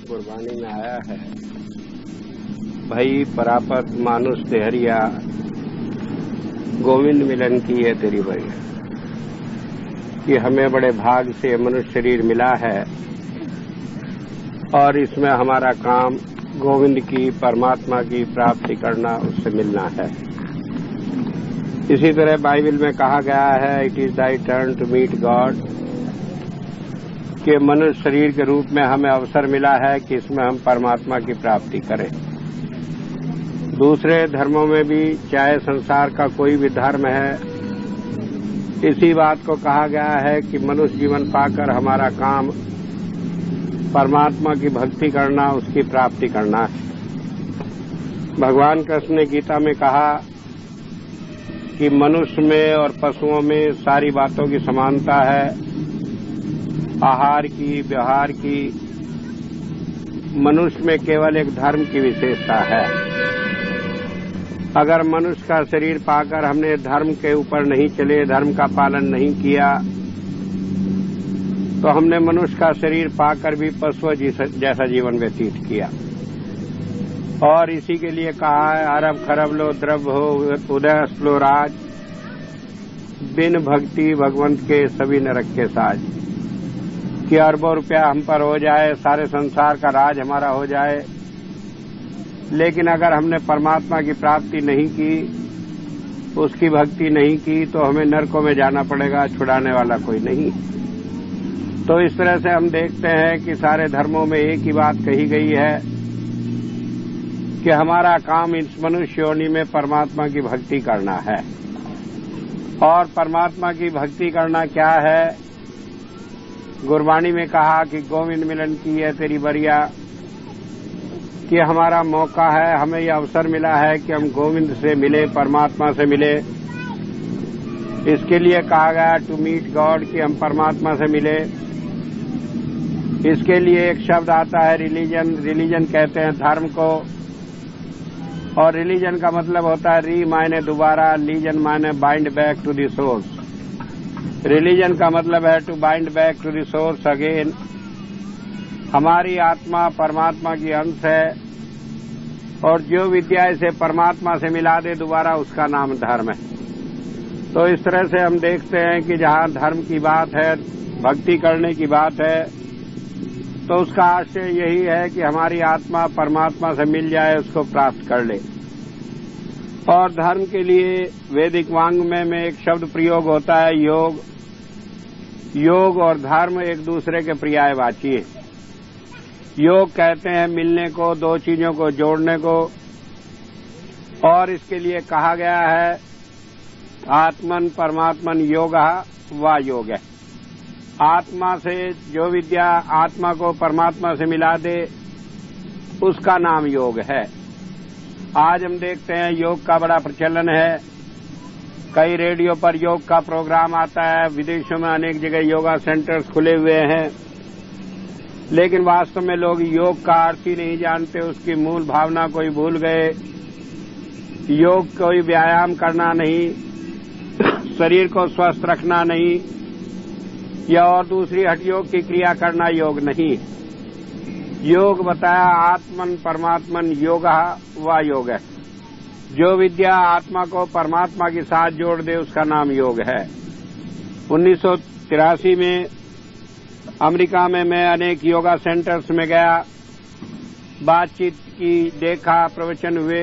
गुरबानी में आया है, भई परापत मानुष देहरिया, गोविंद मिलन की है तेरी बढ़िया। कि हमें बड़े भाग से मनुष्य शरीर मिला है और इसमें हमारा काम गोविंद की, परमात्मा की प्राप्ति करना, उससे मिलना है। इसी तरह बाइबल में कहा गया है, it is thy turn to meet God, कि मनुष्य शरीर के रूप में हमें अवसर मिला है कि इसमें हम परमात्मा की प्राप्ति करें। दूसरे धर्मों में भी, चाहे संसार का कोई भी धर्म है, इसी बात को कहा गया है कि मनुष्य जीवन पाकर हमारा काम परमात्मा की भक्ति करना, उसकी प्राप्ति करना है। भगवान कृष्ण ने गीता में कहा कि मनुष्य में और पशुओं में सारी बातों की समानता है, आहार की, व्यवहार की। मनुष्य में केवल एक धर्म की विशेषता है। अगर मनुष्य का शरीर पाकर हमने धर्म के ऊपर नहीं चले, धर्म का पालन नहीं किया, तो हमने मनुष्य का शरीर पाकर भी पशु जैसा जीवन व्यतीत किया। और इसी के लिए कहा है, अरब खरब लो द्रव हो उदय स्लो राज, बिन भक्ति भगवंत के सभी नरक के साज। कि अरबों रुपया हम पर हो जाए, सारे संसार का राज हमारा हो जाए, लेकिन अगर हमने परमात्मा की प्राप्ति नहीं की, उसकी भक्ति नहीं की, तो हमें नरकों में जाना पड़ेगा, छुड़ाने वाला कोई नहीं। तो इस तरह से हम देखते हैं कि सारे धर्मों में एक ही बात कही गई है कि हमारा काम इस मनुष्य योनि में परमात्मा की भक्ति करना है। और परमात्मा की भक्ति करना क्या है? गुरबानी में कहा कि गोविंद मिलन की है तेरी बरिया, कि हमारा मौका है, हमें यह अवसर मिला है कि हम गोविंद से मिले, परमात्मा से मिले। इसके लिए कहा गया टू मीट गॉड, कि हम परमात्मा से मिले। इसके लिए एक शब्द आता है रिलीजन। रिलीजन कहते हैं धर्म को, और रिलीजन का मतलब होता है री मायने दोबारा, लीजन मायने bind back to the source. Religion का मतलब है to bind back to the source again. हमारी आत्मा परमात्मा की अंश है, और जो विद्या इसे परमात्मा से मिला दे दोबारा, उसका नाम धर्म है। तो इस तरह से हम देखते हैं कि जहां धर्म की बात है, भक्ति करने की बात है, तो उसका आशय यही है कि हमारी आत्मा परमात्मा से मिल जाए, उसको प्राप्त कर ले। और धर्म के लिए वैदिक वाङ्मय में एक शब्द प्रयोग होता है योग। योग और धर्म एक दूसरे के पर्यायवाची है। योग कहते हैं मिलने को, दो चीजों को जोड़ने को। और इसके लिए कहा गया है आत्मन परमात्मन योगः वा योग है। आत्मा से जो विद्या आत्मा को परमात्मा से मिला दे, उसका नाम योग है। आज हम देखते हैं योग का बड़ा प्रचलन है। कई रेडियो पर योग का प्रोग्राम आता है, विदेशों में अनेक जगह योगा सेंटर्स खुले हुए हैं, लेकिन वास्तव में लोग योग का अर्थ ही नहीं जानते, उसकी मूल भावना को ही भूल गए। योग कोई व्यायाम करना नहीं, शरीर को स्वस्थ रखना नहीं, या और दूसरी हठयोग की क्रिया करना योग नहीं। योग बताया आत्मन परमात्मन योगः वा योग है। जो विद्या आत्मा को परमात्मा के साथ जोड़ दे, उसका नाम योग है। 1983 में अमेरिका में मैं अनेक योगा सेंटर्स में गया, बातचीत की, देखा, प्रवचन हुए।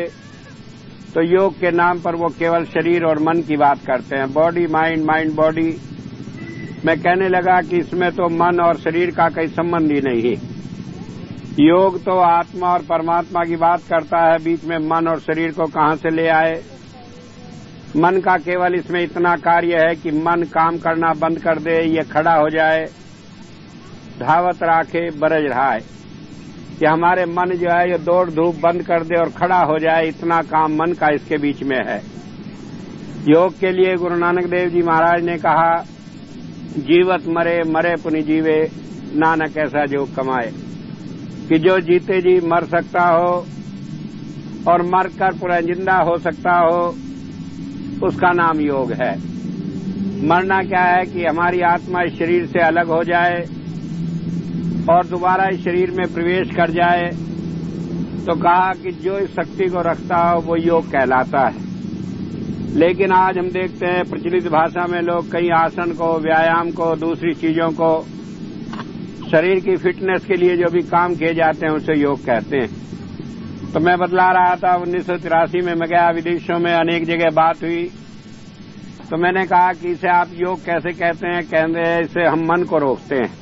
तो योग के नाम पर वो केवल शरीर और मन की बात करते हैं, बॉडी माइंड, माइंड बॉडी। मैं कहने लगा कि इसमें तो मन और शरीर का कोई संबंध ही नहीं है। योग तो आत्मा और परमात्मा की बात करता है, बीच में मन और शरीर को कहां से ले आए? मन का केवल इसमें इतना कार्य है कि मन काम करना बंद कर दे, ये खड़ा हो जाए, धावत राखे बरज रहा है, कि हमारे मन जो है ये दौड़ धूप बंद कर दे और खड़ा हो जाए, इतना काम मन का इसके बीच में है। योग के लिए गुरु नानक देव जी महाराज ने कहा, जीवत मरे, मरे पुनि जीवे, नानक ऐसा जो कमाए। कि जो जीते जी मर सकता हो और मरकर पूरा जिंदा हो सकता हो, उसका नाम योग है। मरना क्या है कि हमारी आत्मा इस शरीर से अलग हो जाए, और दोबारा इस शरीर में प्रवेश कर जाए, तो कहा कि जो इस शक्ति को रखता हो वो योग कहलाता है। लेकिन आज हम देखते हैं प्रचलित भाषा में लोग कई आसन को, व्यायाम को, दूसरी चीजों को, शरीर की फिटनेस के लिए जो भी काम किए जाते हैं उसे योग कहते हैं। तो मैं बतला रहा था 1983 में मैं गया विदेशों में, अनेक जगह बात हुई, तो मैंने कहा कि इसे आप योग कैसे कहते हैं? कहते हैं इसे हम मन को रोकते हैं।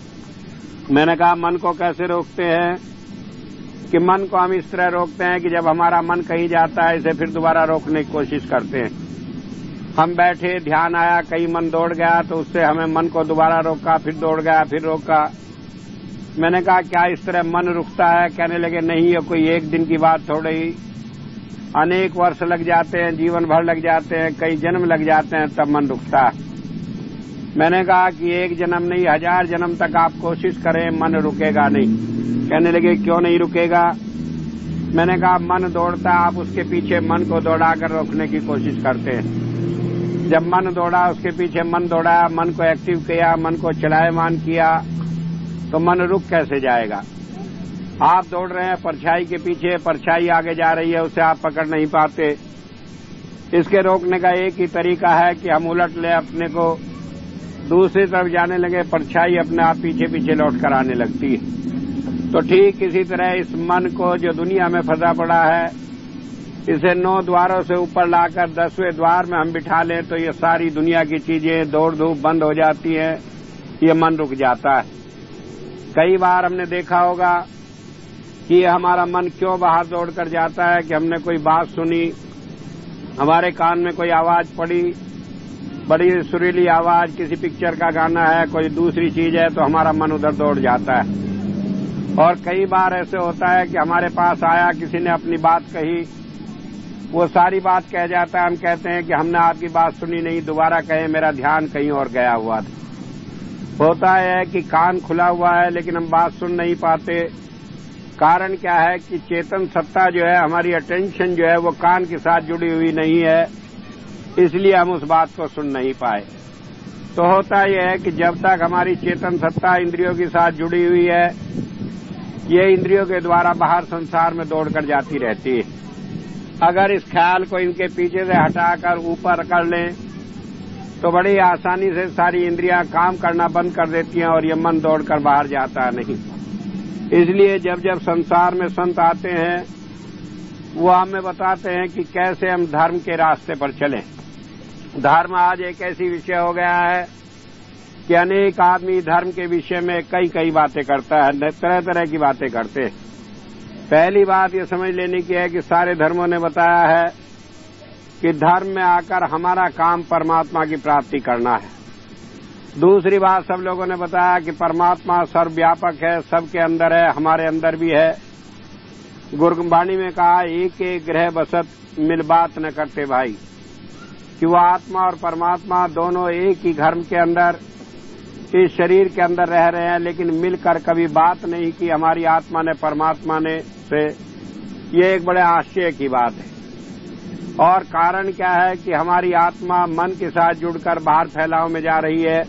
मैंने कहा मन को कैसे रोकते हैं? कि मन को हम इस तरह रोकते हैं कि जब हमारा मन कहीं जाता है इसे फिर दोबारा रोकने की कोशिश करते हैं। हम बैठे, ध्यान आया, कहीं मन दौड़ गया तो उससे हमें मन को दोबारा रोका, फिर दौड़ गया, फिर रोका। मैंने कहा क्या इस तरह मन रुकता है? कहने लगे नहीं, ये कोई एक दिन की बात थोड़ी, अनेक वर्ष लग जाते हैं, जीवन भर लग जाते हैं, कई जन्म लग जाते हैं, तब मन रुकता है। मैंने कहा कि एक जन्म नहीं, 1000 जन्म तक आप कोशिश करें, मन रुकेगा नहीं। कहने लगे क्यों नहीं रुकेगा? मैंने कहा मन दौड़ता है, आप उसके पीछे मन को दौड़ाकर रोकने की कोशिश करते हैं। जब मन दौड़ा, उसके पीछे मन दौड़ाया, मन को एक्टिव किया, मन को चलायमान किया, तो मन रुक कैसे जाएगा? आप दौड़ रहे हैं परछाई के पीछे, परछाई आगे जा रही है, उसे आप पकड़ नहीं पाते। इसके रोकने का एक ही तरीका है कि हम उलट ले, अपने को दूसरी तरफ जाने लगे, परछाई अपने आप पीछे पीछे लौट कर आने लगती है। तो ठीक इसी तरह इस मन को जो दुनिया में फंसा पड़ा है, इसे 9 द्वारों से ऊपर लाकर 10वें द्वार में हम बिठा लें तो ये सारी दुनिया की चीजें दौड़ धूप बंद हो जाती है, ये मन रुक जाता है। कई बार हमने देखा होगा कि हमारा मन क्यों बाहर दौड़ कर जाता है कि हमने कोई बात सुनी, हमारे कान में कोई आवाज पड़ी, बड़ी सुरीली आवाज, किसी पिक्चर का गाना है, कोई दूसरी चीज है, तो हमारा मन उधर दौड़ जाता है। और कई बार ऐसे होता है कि हमारे पास आया, किसी ने अपनी बात कही, वो सारी बात कह जाता है, हम कहते हैं कि हमने आपकी बात सुनी नहीं, दोबारा कहें, मेरा ध्यान कहीं और गया हुआ था। होता है कि कान खुला हुआ है लेकिन हम बात सुन नहीं पाते। कारण क्या है कि चेतन सत्ता जो है, हमारी अटेंशन जो है वो कान के साथ जुड़ी हुई नहीं है, इसलिए हम उस बात को सुन नहीं पाए। तो होता यह है कि जब तक हमारी चेतन सत्ता इंद्रियों के साथ जुड़ी हुई है, ये इंद्रियों के द्वारा बाहर संसार में दौड़कर जाती रहती है। अगर इस ख्याल को इनके पीछे से हटाकर ऊपर कर लें तो बड़ी आसानी से सारी इंद्रियां काम करना बंद कर देती हैं और ये मन दौड़कर बाहर जाता नहीं। इसलिए जब जब संसार में संत आते हैं वो हमें बताते हैं कि कैसे हम धर्म के रास्ते पर चलें। धर्म आज एक ऐसी विषय हो गया है कि अनेक आदमी धर्म के विषय में कई कई बातें करता है, तरह तरह की बातें करते हैं। पहली बात ये समझ लेने की है कि सारे धर्मों ने बताया है कि धर्म में आकर हमारा काम परमात्मा की प्राप्ति करना है। दूसरी बात सब लोगों ने बताया कि परमात्मा सर्वव्यापक है, सबके अंदर है, हमारे अंदर भी है। गुरबाणी में कहा एक एक ग्रह बसत मिल बात न करते भाई, कि वो आत्मा और परमात्मा दोनों एक ही घर के अंदर, इस शरीर के अंदर रह रहे हैं, लेकिन मिलकर कभी बात नहीं की हमारी आत्मा ने परमात्मा ने से। ये एक बड़े आश्चर्य की बात है। और कारण क्या है कि हमारी आत्मा मन के साथ जुड़कर बाहर फैलाव में जा रही है,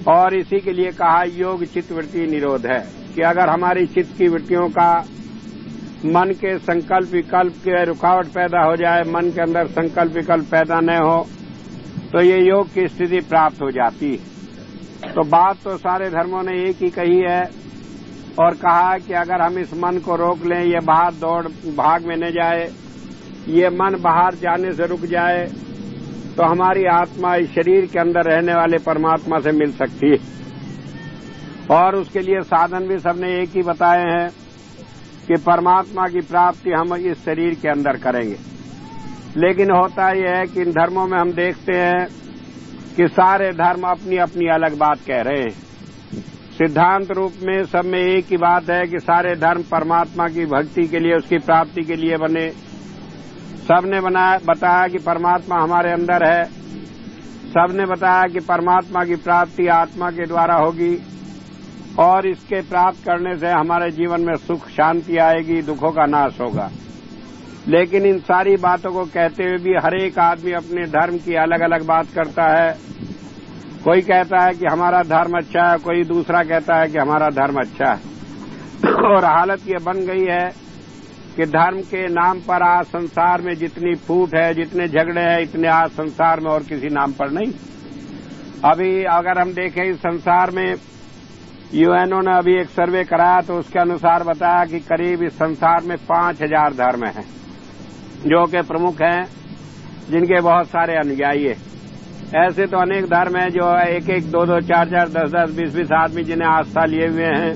और इसी के लिए कहा योग चित्त वृत्ति निरोध है कि अगर हमारी चित्त की वृत्तियों का मन के संकल्प विकल्प के रुकावट पैदा हो जाए, मन के अंदर संकल्प विकल्प पैदा न हो, तो ये योग की स्थिति प्राप्त हो जाती है। तो बात तो सारे धर्मों ने एक ही कही है और कहा कि अगर हम इस मन को रोक लें, ये बाहर दौड़ भाग में न जाए, ये मन बाहर जाने से रुक जाए, तो हमारी आत्मा इस शरीर के अंदर रहने वाले परमात्मा से मिल सकती है। और उसके लिए साधन भी सबने एक ही बताए हैं कि परमात्मा की प्राप्ति हम इस शरीर के अंदर करेंगे। लेकिन होता यह है कि इन धर्मों में हम देखते हैं कि सारे धर्म अपनी अपनी अलग बात कह रहे हैं। सिद्धांत रूप में सब में एक ही बात है कि सारे धर्म परमात्मा की भक्ति के लिए, उसकी प्राप्ति के लिए बने। सबने बताया कि परमात्मा हमारे अंदर है, सबने बताया कि परमात्मा की प्राप्ति आत्मा के द्वारा होगी और इसके प्राप्त करने से हमारे जीवन में सुख शांति आएगी, दुखों का नाश होगा। लेकिन इन सारी बातों को कहते हुए भी हर एक आदमी अपने धर्म की अलग अलग बात करता है कोई कहता है कि हमारा धर्म अच्छा है, कोई दूसरा कहता है कि हमारा धर्म अच्छा है। और हालत ये बन गई है कि धर्म के नाम पर आज संसार में जितनी फूट है, जितने झगड़े हैं, इतने आज संसार में और किसी नाम पर नहीं। अभी अगर हम देखें इस संसार में यूएनओ ने अभी एक सर्वे कराया तो उसके अनुसार बताया कि करीब इस संसार में 5000 धर्म हैं जो कि प्रमुख हैं, जिनके बहुत सारे अनुयायी हैं। ऐसे तो अनेक धर्म हैं जो 1-1, 2-2, 4-4, 10-10, 20-20 आदमी जिन्हें आस्था लिए हुए हैं,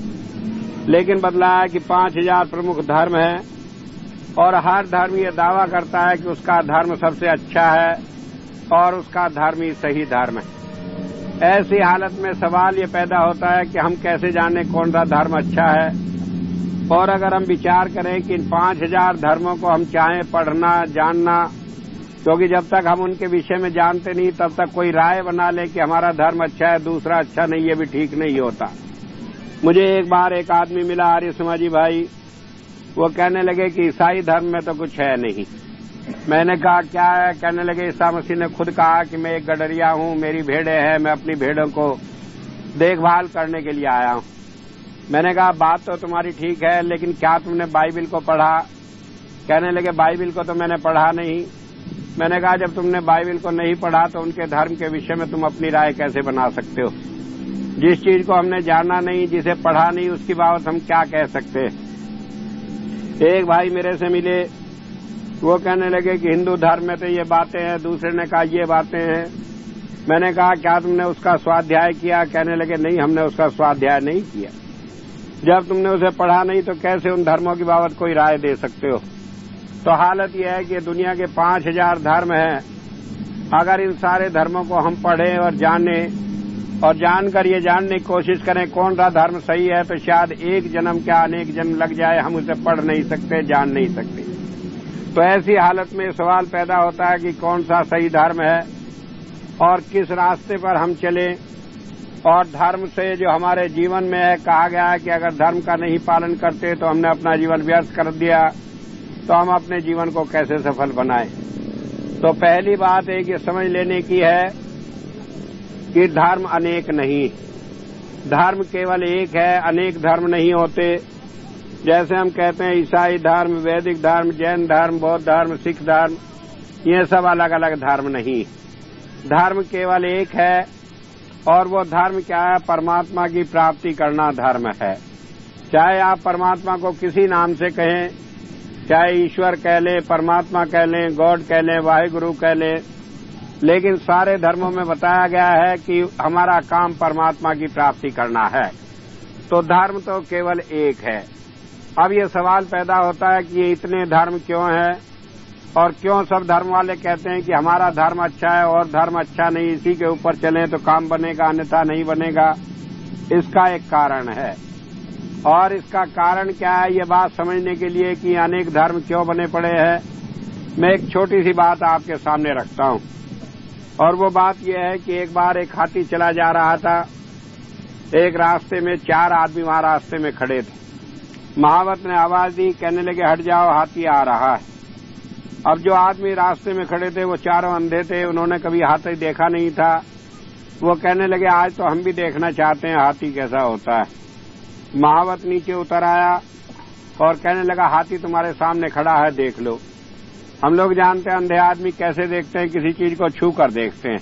लेकिन बदला है कि 5000 प्रमुख धर्म हैं और हर धर्म ये दावा करता है कि उसका धर्म सबसे अच्छा है और उसका धर्म ही सही धर्म है। ऐसी हालत में सवाल ये पैदा होता है कि हम कैसे जाने कौन सा धर्म अच्छा है। और अगर हम विचार करें कि इन 5000 धर्मों को हम चाहें पढ़ना, जानना, क्योंकि जब तक हम उनके विषय में जानते नहीं तब तक कोई राय बना ले कि हमारा धर्म अच्छा है, दूसरा अच्छा नहीं, ये भी ठीक नहीं होता। मुझे एक बार एक आदमी मिला, आर्य समाजी भाई, वो कहने लगे कि ईसाई धर्म में तो कुछ है नहीं। मैंने कहा क्या है? कहने लगे ईसा मसीह ने खुद कहा कि मैं एक गडरिया हूं, मेरी भेड़ें हैं, मैं अपनी भेड़ों को देखभाल करने के लिए आया हूं। मैंने कहा बात तो तुम्हारी ठीक है, लेकिन क्या तुमने बाइबिल को पढ़ा? कहने लगे बाइबिल को तो मैंने पढ़ा नहीं। मैंने कहा जब तुमने बाइबिल को नहीं पढ़ा तो उनके धर्म के विषय में तुम अपनी राय कैसे बना सकते हो? जिस चीज को हमने जाना नहीं, जिसे पढ़ा नहीं, उसकी बाबत हम क्या कह सकते? एक भाई मेरे से मिले, वो कहने लगे कि हिंदू धर्म में तो ये बातें हैं, दूसरे ने कहा ये बातें हैं। मैंने कहा क्या तुमने उसका स्वाध्याय किया? कहने लगे नहीं, हमने उसका स्वाध्याय नहीं किया। जब तुमने उसे पढ़ा नहीं तो कैसे उन धर्मों की बाबत कोई राय दे सकते हो? तो हालत यह है कि दुनिया के 5000 धर्म हैं। अगर इन सारे धर्मों को हम पढ़ें और जानें और जानकर ये जानने की कोशिश करें कौन सा धर्म सही है, तो शायद एक जन्म क्या अनेक जन्म लग जाए, हम उसे पढ़ नहीं सकते, जान नहीं सकते। तो ऐसी हालत में सवाल पैदा होता है कि कौन सा सही धर्म है और किस रास्ते पर हम चलें। और धर्म से जो हमारे जीवन में है, कहा गया है कि अगर धर्म का नहीं पालन करते तो हमने अपना जीवन व्यर्थ कर दिया, तो हम अपने जीवन को कैसे सफल बनाएं। तो पहली बात एक ये समझ लेने की है कि धर्म अनेक नहीं, धर्म केवल एक है, अनेक धर्म नहीं होते। जैसे हम कहते हैं ईसाई धर्म, वैदिक धर्म, जैन धर्म, बौद्ध धर्म, सिख धर्म, ये सब अलग अलग धर्म नहीं। धर्म केवल एक है और वो धर्म क्या है? परमात्मा की प्राप्ति करना धर्म है। चाहे आप परमात्मा को किसी नाम से कहें, चाहे ईश्वर कह लें, परमात्मा कह लें, गॉड कह लें, वाहिगुरु कह लें, लेकिन सारे धर्मों में बताया गया है कि हमारा काम परमात्मा की प्राप्ति करना है। तो धर्म तो केवल एक है। अब ये सवाल पैदा होता है कि ये इतने धर्म क्यों हैं और क्यों सब धर्म वाले कहते हैं कि हमारा धर्म अच्छा है और धर्म अच्छा नहीं, इसी के ऊपर चलें तो काम बनेगा, अन्यथा नहीं बनेगा। इसका एक कारण है। और इसका कारण क्या है, ये बात समझने के लिए कि अनेक धर्म क्यों बने पड़े हैं, मैं एक छोटी सी बात आपके सामने रखता हूं। और वो बात यह है कि एक बार एक हाथी चला जा रहा था। एक रास्ते में 4 आदमी वहां रास्ते में खड़े थे। महावत ने आवाज दी, कहने लगे हट जाओ, हाथी आ रहा है। अब जो आदमी रास्ते में खड़े थे वो चारों अंधे थे, उन्होंने कभी हाथी देखा नहीं था। वो कहने लगे आज तो हम भी देखना चाहते हैं हाथी कैसा होता है। महावत नीचे उतर आया और कहने लगा हाथी तुम्हारे सामने खड़ा है, देख लो। हम लोग जानते हैं अंधे आदमी कैसे देखते हैं, किसी चीज को छू कर देखते हैं।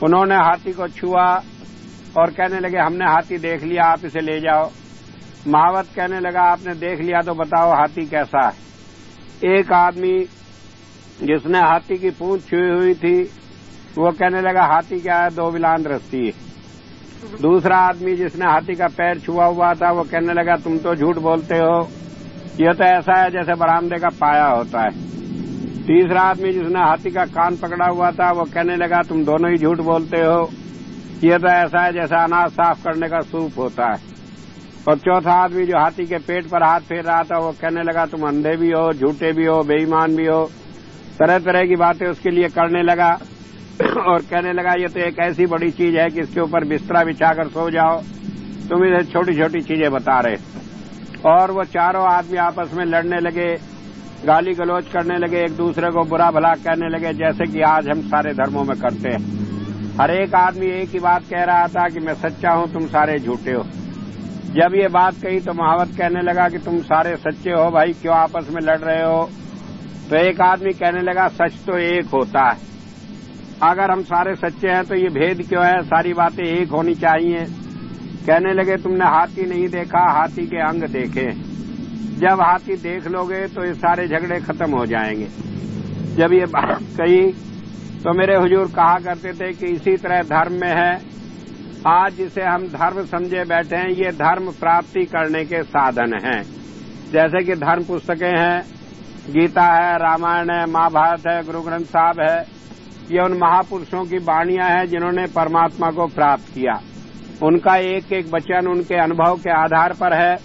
उन्होंने हाथी को छुआ और कहने लगे हमने हाथी देख लिया, आप इसे ले जाओ। महावत कहने लगा आपने देख लिया तो बताओ हाथी कैसा है। एक आदमी जिसने हाथी की पूंछ छुई हुई थी वो कहने लगा हाथी क्या है, 2 बिलांद रस्सी है। दूसरा आदमी जिसने हाथी का पैर छुआ हुआ था वो कहने लगा तुम तो झूठ बोलते हो, ये तो ऐसा है जैसे बरामदे का पाया होता है। तीसरा आदमी जिसने हाथी का कान पकड़ा हुआ था वो कहने लगा तुम दोनों ही झूठ बोलते हो, ये तो ऐसा है जैसा अनाज साफ करने का सूप होता है। और चौथा आदमी जो हाथी के पेट पर हाथ फेर रहा था वो कहने लगा तुम अंधे भी हो, झूठे भी हो, बेईमान भी हो। तरह तरह की बातें उसके लिए करने लगा और कहने लगा ये तो एक ऐसी बड़ी चीज है कि इसके ऊपर बिस्तरा बिछाकर सो जाओ, तुम इसे छोटी छोटी चीजें बता रहे। और वो चारों आदमी आपस में लड़ने लगे, गाली गलौज करने लगे, एक दूसरे को बुरा भला कहने लगे, जैसे कि आज हम सारे धर्मों में करते हैं। हर एक आदमी एक ही बात कह रहा था कि मैं सच्चा हूं, तुम सारे झूठे हो। जब ये बात कही तो महावत कहने लगा कि तुम सारे सच्चे हो भाई, क्यों आपस में लड़ रहे हो? तो एक आदमी कहने लगा सच तो एक होता है, अगर हम सारे सच्चे हैं तो ये भेद क्यों है? सारी बातें एक होनी चाहिए। कहने लगे तुमने हाथी नहीं देखा, हाथी के अंग देखे। जब हाथी देख लोगे तो ये सारे झगड़े खत्म हो जाएंगे। जब ये बात कही तो मेरे हुजूर कहा करते थे कि इसी तरह धर्म में है। आज जिसे हम धर्म समझे बैठे हैं, ये धर्म प्राप्ति करने के साधन हैं। जैसे कि धर्म पुस्तकें हैं, गीता है, रामायण है, महाभारत है, गुरु ग्रंथ साहब है। ये उन महापुरुषों की वाणियां हैं जिन्होंने परमात्मा को प्राप्त किया। उनका एक एक वचन उनके अनुभव के आधार पर है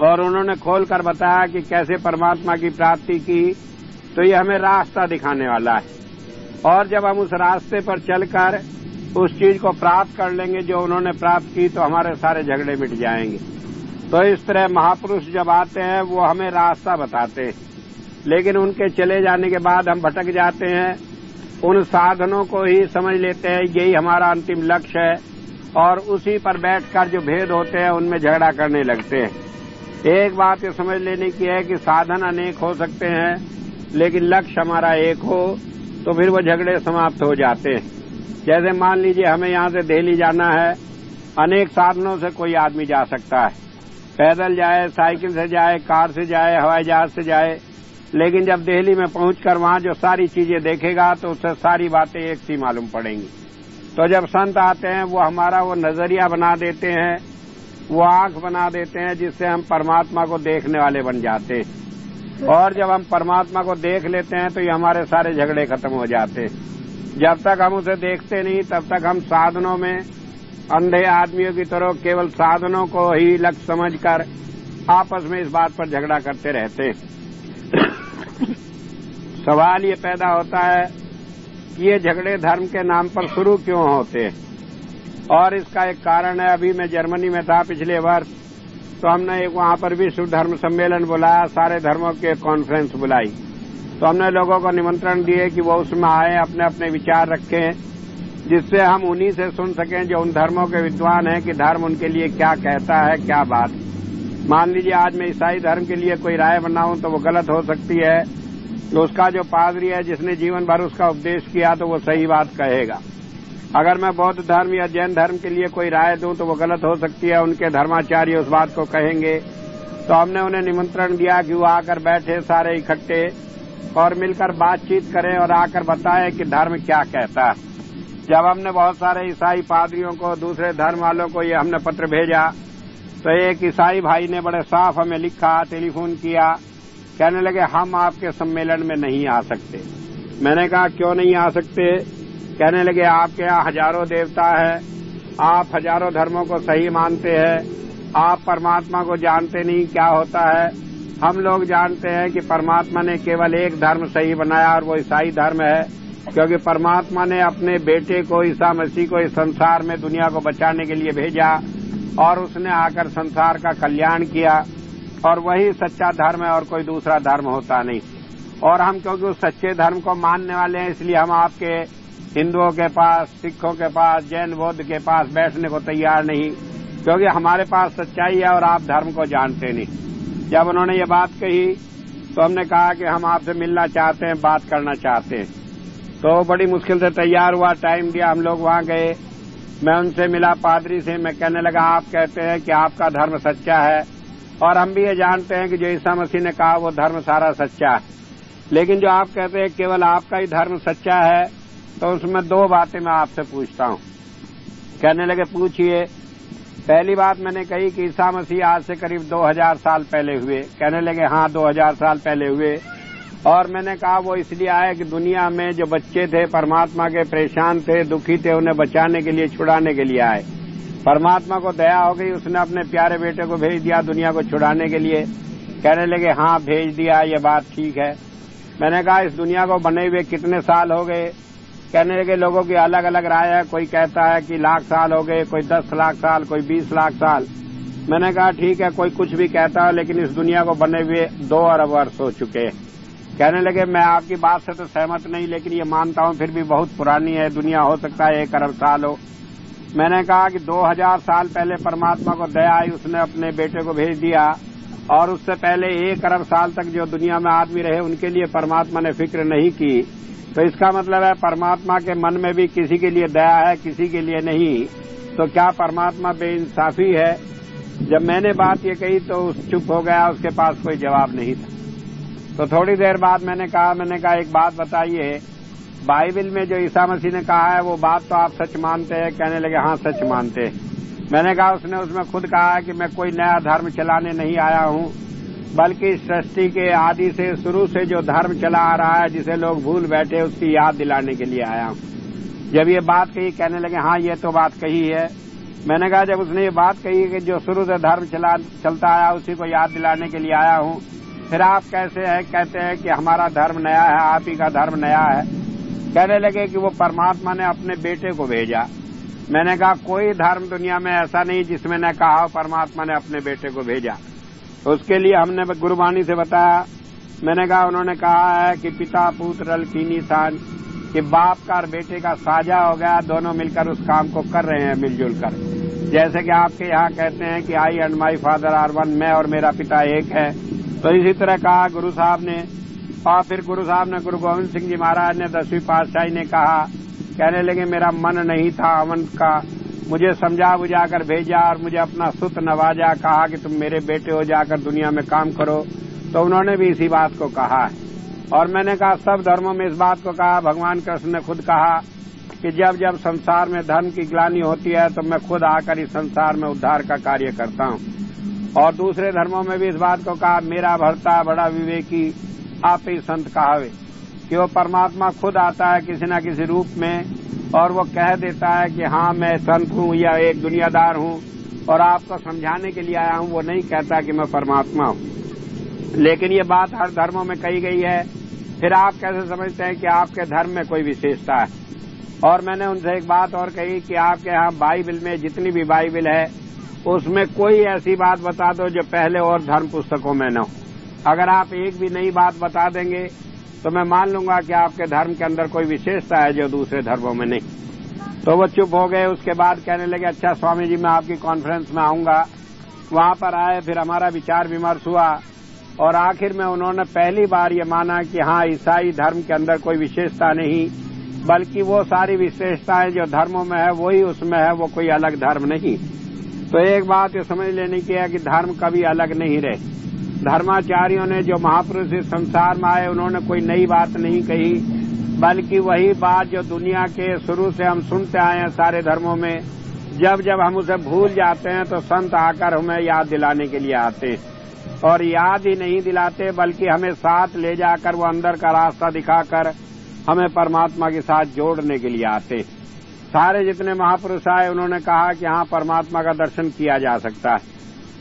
और उन्होंने खोलकर बताया कि कैसे परमात्मा की प्राप्ति की। तो ये हमें रास्ता दिखाने वाला है और जब हम उस रास्ते पर चलकर उस चीज को प्राप्त कर लेंगे जो उन्होंने प्राप्त की, तो हमारे सारे झगड़े मिट जाएंगे। तो इस तरह महापुरुष जब आते हैं वो हमें रास्ता बताते हैं, लेकिन उनके चले जाने के बाद हम भटक जाते हैं। उन साधनों को ही समझ लेते हैं यही हमारा अंतिम लक्ष्य है और उसी पर बैठकर जो भेद होते हैं उनमें झगड़ा करने लगते हैं। एक बात ये समझ लेने की है कि साधन अनेक हो सकते हैं, लेकिन लक्ष्य हमारा एक हो तो फिर वो झगड़े समाप्त हो जाते हैं। जैसे मान लीजिए हमें यहाँ से दिल्ली जाना है, अनेक साधनों से कोई आदमी जा सकता है, पैदल जाए, साइकिल से जाए, कार से जाए, हवाई जहाज से जाए। लेकिन जब दिल्ली में पहुंचकर वहां जो सारी चीजें देखेगा तो उससे सारी बातें एक सी मालूम पड़ेंगी। तो जब संत आते हैं वो हमारा वो नजरिया बना देते हैं, वो आंख बना देते हैं जिससे हम परमात्मा को देखने वाले बन जाते हैं। और जब हम परमात्मा को देख लेते हैं तो ये हमारे सारे झगड़े खत्म हो जाते हैं। जब तक हम उसे देखते नहीं तब तक हम साधनों में अंधे आदमियों की तरह केवल साधनों को ही लक्ष्य समझकर आपस में इस बात पर झगड़ा करते रहते हैं। सवाल ये पैदा होता है कि ये झगड़े धर्म के नाम पर शुरू क्यों होते हैं, और इसका एक कारण है। अभी मैं जर्मनी में था पिछले वर्ष, तो हमने एक वहां पर विश्व धर्म सम्मेलन बुलाया, सारे धर्मों की कॉन्फ्रेंस बुलाई। तो हमने लोगों को निमंत्रण दिए कि वो उसमें आए, अपने अपने विचार रखें, जिससे हम उन्हीं से सुन सकें जो उन धर्मों के विद्वान हैं कि धर्म उनके लिए क्या कहता है, क्या बात। मान लीजिए आज मैं ईसाई धर्म के लिए कोई राय बनाऊं तो वो गलत हो सकती है, तो उसका जो पादरी है जिसने जीवन भर उसका उपदेश किया तो वो सही बात कहेगा। अगर मैं बौद्ध धर्म या जैन धर्म के लिए कोई राय दूं तो वो गलत हो सकती है, उनके धर्माचार्य उस बात को कहेंगे। तो हमने उन्हें निमंत्रण दिया कि वो आकर बैठे सारे इकट्ठे और मिलकर बातचीत करें और आकर बताएं कि धर्म क्या कहता है। जब हमने बहुत सारे ईसाई पादरियों को, दूसरे धर्म वालों को ये हमने पत्र भेजा, तो एक ईसाई भाई ने बड़े साफ हमें लिखा, टेलीफोन किया, कहने लगे हम आपके सम्मेलन में नहीं आ सकते। मैंने कहा क्यों नहीं आ सकते? कहने लगे आपके यहाँ हजारों देवता है, आप हजारों धर्मों को सही मानते हैं, आप परमात्मा को जानते नहीं क्या होता है। हम लोग जानते हैं कि परमात्मा ने केवल एक धर्म सही बनाया और वो ईसाई धर्म है, क्योंकि परमात्मा ने अपने बेटे को, ईसा मसीह को, इस संसार में दुनिया को बचाने के लिए भेजा और उसने आकर संसार का कल्याण किया और वही सच्चा धर्म है और कोई दूसरा धर्म होता नहीं। और हम क्योंकि उस सच्चे धर्म को मानने वाले हैं, इसलिए हम आपके हिंदुओं के पास, सिखों के पास, जैन बौद्ध के पास बैठने को तैयार नहीं, क्योंकि हमारे पास सच्चाई है और आप धर्म को जानते नहीं। जब उन्होंने ये बात कही तो हमने कहा कि हम आपसे मिलना चाहते हैं, बात करना चाहते हैं। तो बड़ी मुश्किल से तैयार हुआ, टाइम दिया, हम लोग वहां गए। मैं उनसे मिला, पादरी से। मैं कहने लगा आप कहते हैं कि आपका धर्म सच्चा है और हम भी ये जानते हैं कि जो ईसा मसीह ने कहा वो धर्म सारा सच्चा है, लेकिन जो आप कहते हैं केवल आपका ही धर्म सच्चा है, तो उसमें दो बातें मैं आपसे पूछता हूँ। कहने लगे पूछिए। पहली बात मैंने कही कि ईसा मसीह आज से करीब 2000 साल पहले हुए। कहने लगे हाँ 2000 साल पहले हुए। और मैंने कहा वो इसलिए आए कि दुनिया में जो बच्चे थे परमात्मा के, परेशान थे, दुखी थे, उन्हें बचाने के लिए, छुड़ाने के लिए आए। परमात्मा को दया हो गई, उसने अपने प्यारे बेटे को भेज दिया दुनिया को छुड़ाने के लिए। कहने लगे हाँ भेज दिया, ये बात ठीक है। मैंने कहा इस दुनिया को बने हुए कितने साल हो गए? कहने लगे लोगों की अलग अलग राय है, कोई कहता है कि लाख साल हो गए, कोई 10 लाख साल, कोई 20 लाख साल। मैंने कहा ठीक है, कोई कुछ भी कहता है, लेकिन इस दुनिया को बने हुए 2 अरब वर्ष हो चुके हैं। कहने लगे मैं आपकी बात से तो सहमत नहीं, लेकिन ये मानता हूं फिर भी बहुत पुरानी है दुनिया, हो सकता है 1 अरब साल हो। मैंने कहा कि 2000 साल पहले परमात्मा को दया आई, उसने अपने बेटे को भेज दिया, और उससे पहले 1 अरब साल तक जो दुनिया में आदमी रहे उनके लिए परमात्मा ने फिक्र नहीं की। तो इसका मतलब है परमात्मा के मन में भी किसी के लिए दया है, किसी के लिए नहीं। तो क्या परमात्मा बेइंसाफी है? जब मैंने बात ये कही तो चुप हो गया, उसके पास कोई जवाब नहीं था। तो थोड़ी देर बाद मैंने कहा एक बात बताइए, बाइबल में जो ईसा मसीह ने कहा है वो बात तो आप सच मानते हैं? कहने लगे हाँ सच मानते हैं। मैंने कहा उसने उसमें खुद कहा है कि मैं कोई नया धर्म चलाने नहीं आया हूं, बल्कि सृष्टि के आदि से शुरू से जो धर्म चला आ रहा है जिसे लोग भूल बैठे उसकी याद दिलाने के लिए आया हूं। जब ये बात कही कहने लगे हाँ ये तो बात कही है। मैंने कहा जब उसने ये बात कही कि जो शुरू से धर्म चलता आया उसी को याद दिलाने के लिए आया हूं, फिर आप कैसे है कहते हैं कि हमारा धर्म नया है, आप ही का धर्म नया है? कहने लगे कि वो परमात्मा ने अपने बेटे को भेजा। मैंने कहा कोई धर्म दुनिया में ऐसा नहीं जिसमें न कहा परमात्मा ने अपने बेटे को भेजा। उसके लिए हमने गुरुबाणी से बताया। मैंने कहा उन्होंने कहा है कि पिता पुत्र की निशान, कि बाप का और बेटे का साझा हो गया, दोनों मिलकर उस काम को कर रहे हैं मिलजुल कर। जैसे कि आपके यहाँ कहते हैं कि I and my father are one, मैं और मेरा पिता एक है, तो इसी तरह कहा गुरु साहब ने। और फिर गुरु साहब ने, गुरु गोविंद सिंह जी महाराज ने 10वीं पातशाही ने कहा, कहने लगे मेरा मन नहीं था अमन का, मुझे समझा बुझा कर भेजा और मुझे अपना सुत नवाजा, कहा कि तुम मेरे बेटे हो, जाकर दुनिया में काम करो। तो उन्होंने भी इसी बात को कहा है। और मैंने कहा सब धर्मों में इस बात को कहा। भगवान कृष्ण ने खुद कहा कि जब जब संसार में धर्म की ग्लानि होती है तो मैं खुद आकर इस संसार में उद्धार का कार्य करता हूँ। और दूसरे धर्मों में भी इस बात को कहा, मेरा भरता बड़ा विवेकी आप ही संत कहावे, कि वो परमात्मा खुद आता है किसी न किसी रूप में और वो कह देता है कि हाँ मैं संत हूँ या एक दुनियादार हूँ और आपको समझाने के लिए आया हूँ। वो नहीं कहता कि मैं परमात्मा हूँ। लेकिन ये बात हर धर्मों में कही गई है। फिर आप कैसे समझते हैं कि आपके धर्म में कोई विशेषता है? और मैंने उनसे एक बात और कही कि आपके यहाँ बाइबल में जितनी भी बाइबल है उसमें कोई ऐसी बात बता दो जो पहले और धर्म पुस्तकों में न हो। अगर आप एक भी नई बात बता देंगे तो मैं मान लूंगा कि आपके धर्म के अंदर कोई विशेषता है जो दूसरे धर्मों में नहीं। तो वो चुप हो गए। उसके बाद कहने लगे अच्छा स्वामी जी मैं आपकी कॉन्फ्रेंस में आऊंगा। वहां पर आए, फिर हमारा विचार विमर्श हुआ और आखिर में उन्होंने पहली बार ये माना कि हाँ ईसाई धर्म के अंदर कोई विशेषता नहीं, बल्कि वो सारी विशेषताएं जो धर्मों में है वही उसमें है, वो कोई अलग धर्म नहीं। तो एक बात ये समझ लेनी की है कि धर्म कभी अलग नहीं रहे। धर्माचार्यों ने जो महापुरुष इस संसार में आए उन्होंने कोई नई बात नहीं कही, बल्कि वही बात जो दुनिया के शुरू से हम सुनते आए हैं सारे धर्मों में। जब जब हम उसे भूल जाते हैं तो संत आकर हमें याद दिलाने के लिए आते हैं, और याद ही नहीं दिलाते बल्कि हमें साथ ले जाकर वो अंदर का रास्ता दिखाकर हमें परमात्मा के साथ जोड़ने के लिए आते। सारे जितने महापुरुष आए उन्होंने कहा कि हाँ परमात्मा का दर्शन किया जा सकता है,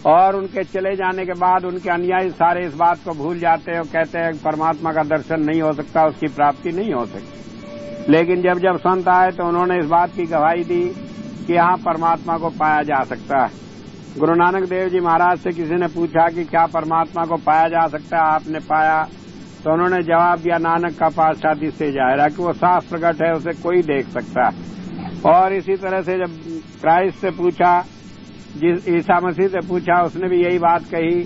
और उनके चले जाने के बाद उनके अनुयायी सारे इस बात को भूल जाते हैं और कहते हैं परमात्मा का दर्शन नहीं हो सकता, उसकी प्राप्ति नहीं हो सकती। लेकिन जब जब संत आए तो उन्होंने इस बात की गवाही दी कि यहाँ परमात्मा को पाया जा सकता है। गुरु नानक देव जी महाराज से किसी ने पूछा कि क्या परमात्मा को पाया जा सकता है, आपने पाया? तो उन्होंने जवाब दिया नानक का पातशाही से जाहिर है कि वो साफ प्रकट है, उसे कोई देख सकता है। और इसी तरह से जब क्राइस्ट से पूछा, जिस ईसा मसीह से पूछा, उसने भी यही बात कही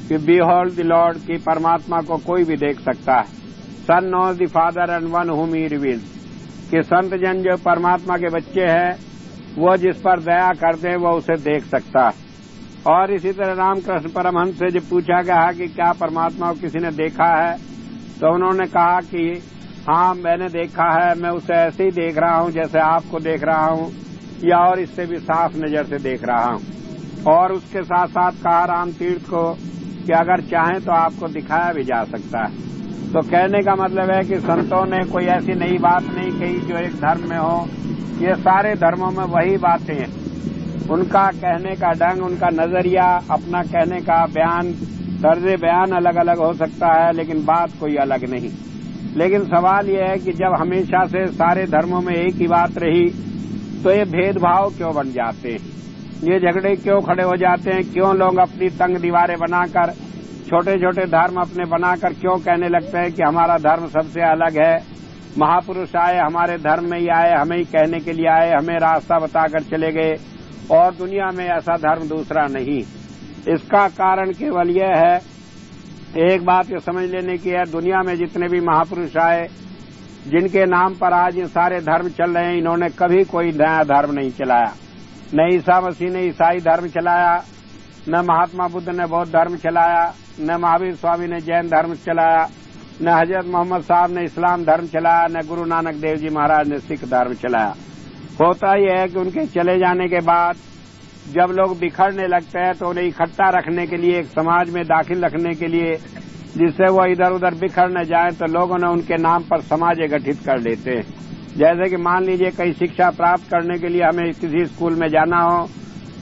कि बिहोल्ड द लॉर्ड, की परमात्मा को कोई भी देख सकता है। Son knows the father and one whom he reveals, कि संत जन जो परमात्मा के बच्चे हैं वो जिस पर दया करते हैं वो उसे देख सकता है। और इसी तरह रामकृष्ण परमहंस से जब पूछा गया कि क्या परमात्मा को किसी ने देखा है, तो उन्होंने कहा कि हाँ मैंने देखा है, मैं उसे ऐसे ही देख रहा हूँ जैसे आपको देख रहा हूँ, या और इससे भी साफ नजर से देख रहा हूँ। और उसके साथ साथ कहा राम तीर्थ को कि अगर चाहें तो आपको दिखाया भी जा सकता है। तो कहने का मतलब है कि संतों ने कोई ऐसी नई बात नहीं कही जो एक धर्म में हो। ये सारे धर्मों में वही बातें हैं। उनका कहने का ढंग, उनका नजरिया, अपना कहने का बयान, तर्ज बयान अलग अलग हो सकता है, लेकिन बात कोई अलग नहीं। लेकिन सवाल यह है कि जब हमेशा से सारे धर्मों में एक ही बात रही तो ये भेदभाव क्यों बन जाते हैं, ये झगड़े क्यों खड़े हो जाते हैं, क्यों लोग अपनी तंग दीवारें बनाकर छोटे छोटे धर्म अपने बनाकर क्यों कहने लगते हैं कि हमारा धर्म सबसे अलग है। महापुरुष आए, हमारे धर्म में ही आए, हमें ही कहने के लिए आए, हमें रास्ता बताकर चले गए और दुनिया में ऐसा धर्म दूसरा नहीं। इसका कारण केवल यह है, एक बात ये समझ लेने की है, दुनिया में जितने भी महापुरुष आए, जिनके नाम पर आज ये सारे धर्म चल रहे हैं, इन्होंने कभी कोई नया धर्म नहीं चलाया। न ईसा मसीह ने ईसाई धर्म चलाया, न महात्मा बुद्ध ने बौद्ध धर्म चलाया, न महावीर स्वामी ने जैन धर्म चलाया, न हजरत मोहम्मद साहब ने इस्लाम धर्म चलाया, न गुरु नानक देव जी महाराज ने सिख धर्म चलाया। होता यह है कि उनके चले जाने के बाद जब लोग बिखरने लगते हैं तो उन्हें इकट्ठा रखने के लिए, एक समाज में दाखिल रखने के लिए, जिससे वो इधर उधर बिखर न जाए, तो लोगों ने उनके नाम पर समाज गठित कर लेते हैं। जैसे कि मान लीजिए कहीं शिक्षा प्राप्त करने के लिए हमें किसी स्कूल में जाना हो,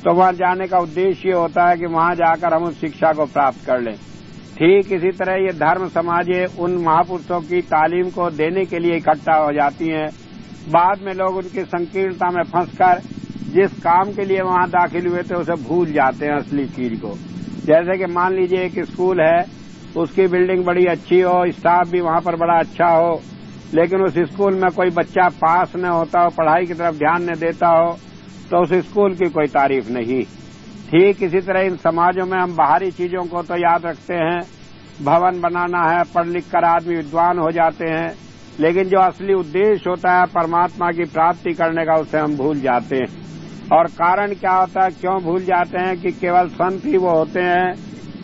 तो वहां जाने का उद्देश्य ये होता है कि वहां जाकर हम उस शिक्षा को प्राप्त कर लें। ठीक इसी तरह ये धर्म समाजें उन महापुरुषों की तालीम को देने के लिए इकट्ठा हो जाती हैं। बाद में लोग उनकी संकीर्णता में फंसकर जिस काम के लिए वहां दाखिल हुए थे उसे भूल जाते हैं असली चीज को। जैसे कि मान लीजिए एक स्कूल है, उसकी बिल्डिंग बड़ी अच्छी हो, स्टाफ भी वहां पर बड़ा अच्छा हो, लेकिन उस स्कूल में कोई बच्चा पास न होता हो, पढ़ाई की तरफ ध्यान न देता हो, तो उस स्कूल की कोई तारीफ नहीं। ठीक इसी तरह इन समाजों में हम बाहरी चीजों को तो याद रखते हैं, भवन बनाना है, पढ़ लिख कर आदमी विद्वान हो जाते हैं, लेकिन जो असली उद्देश्य होता है परमात्मा की प्राप्ति करने का, उसे हम भूल जाते हैं। और कारण क्या होता है, क्यों भूल जाते हैं कि केवल संत ही वो होते हैं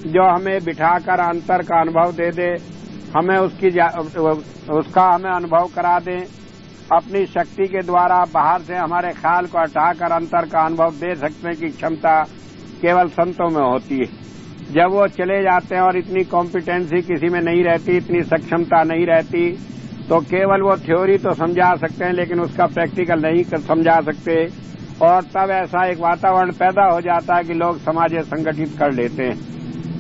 जो हमें बिठाकर अंतर का अनुभव दे दे, हमें उसका हमें अनुभव करा दें। अपनी शक्ति के द्वारा बाहर से हमारे ख्याल को हटाकर अंतर का अनुभव दे सकने की क्षमता केवल संतों में होती है। जब वो चले जाते हैं और इतनी कॉम्पिटेंसी किसी में नहीं रहती, इतनी सक्षमता नहीं रहती, तो केवल वो थ्योरी तो समझा सकते हैं लेकिन उसका प्रैक्टिकल नहीं समझा सकते। और तब ऐसा एक वातावरण पैदा हो जाता है कि लोग समाज संगठित कर लेते हैं।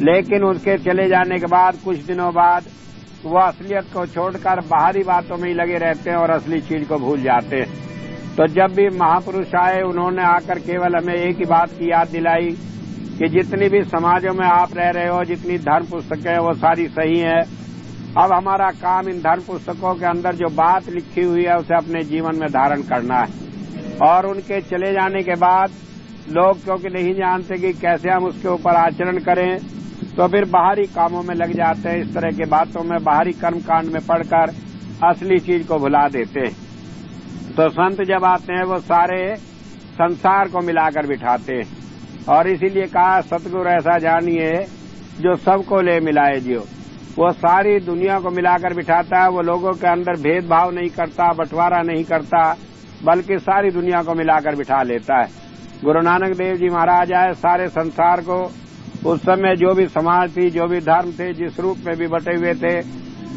लेकिन उसके चले जाने के बाद कुछ दिनों बाद वो असलियत को छोड़कर बाहरी बातों में ही लगे रहते हैं और असली चीज को भूल जाते हैं। तो जब भी महापुरुष आए, उन्होंने आकर केवल हमें एक ही बात की याद दिलाई कि जितनी भी समाजों में आप रह रहे हो, जितनी धर्म पुस्तकें हैं वो सारी सही है। अब हमारा काम इन धर्म पुस्तकों के अंदर जो बात लिखी हुई है उसे अपने जीवन में धारण करना है। और उनके चले जाने के बाद लोग क्योंकि नहीं जानते कि कैसे हम उसके ऊपर आचरण करें, तो फिर बाहरी कामों में लग जाते हैं, इस तरह की बातों में, बाहरी कर्मकांड में पड़कर असली चीज को भुला देते हैं। तो संत जब आते हैं वो सारे संसार को मिलाकर बिठाते हैं। और इसीलिए कहा सतगुरु ऐसा जानिए जो सबको ले मिलाए जियो। वो सारी दुनिया को मिलाकर बिठाता है, वो लोगों के अंदर भेदभाव नहीं करता, बंटवारा नहीं करता, बल्कि सारी दुनिया को मिलाकर बिठा लेता है। गुरु नानक देव जी महाराज आए, सारे संसार को, उस समय जो भी समाज थी, जो भी धर्म थे, जिस रूप में भी बटे हुए थे,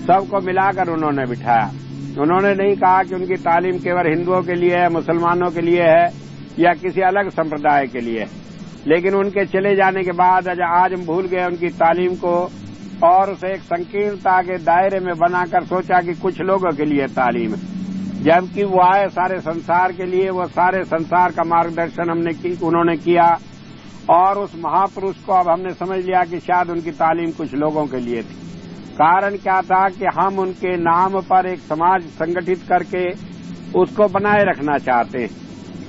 सबको मिलाकर उन्होंने बिठाया। उन्होंने नहीं कहा कि उनकी तालीम केवल हिंदुओं के लिए है, मुसलमानों के लिए है या किसी अलग संप्रदाय के लिए। लेकिन उनके चले जाने के बाद आज हम भूल गए उनकी तालीम को और उसे एक संकीर्णता के दायरे में बनाकर सोचा कि कुछ लोगों के लिए तालीम है, जबकि वो आए सारे संसार के लिए। वो सारे संसार का मार्गदर्शन उन्होंने किया और उस महापुरुष को अब हमने समझ लिया कि शायद उनकी तालीम कुछ लोगों के लिए थी। कारण क्या था कि हम उनके नाम पर एक समाज संगठित करके उसको बनाए रखना चाहते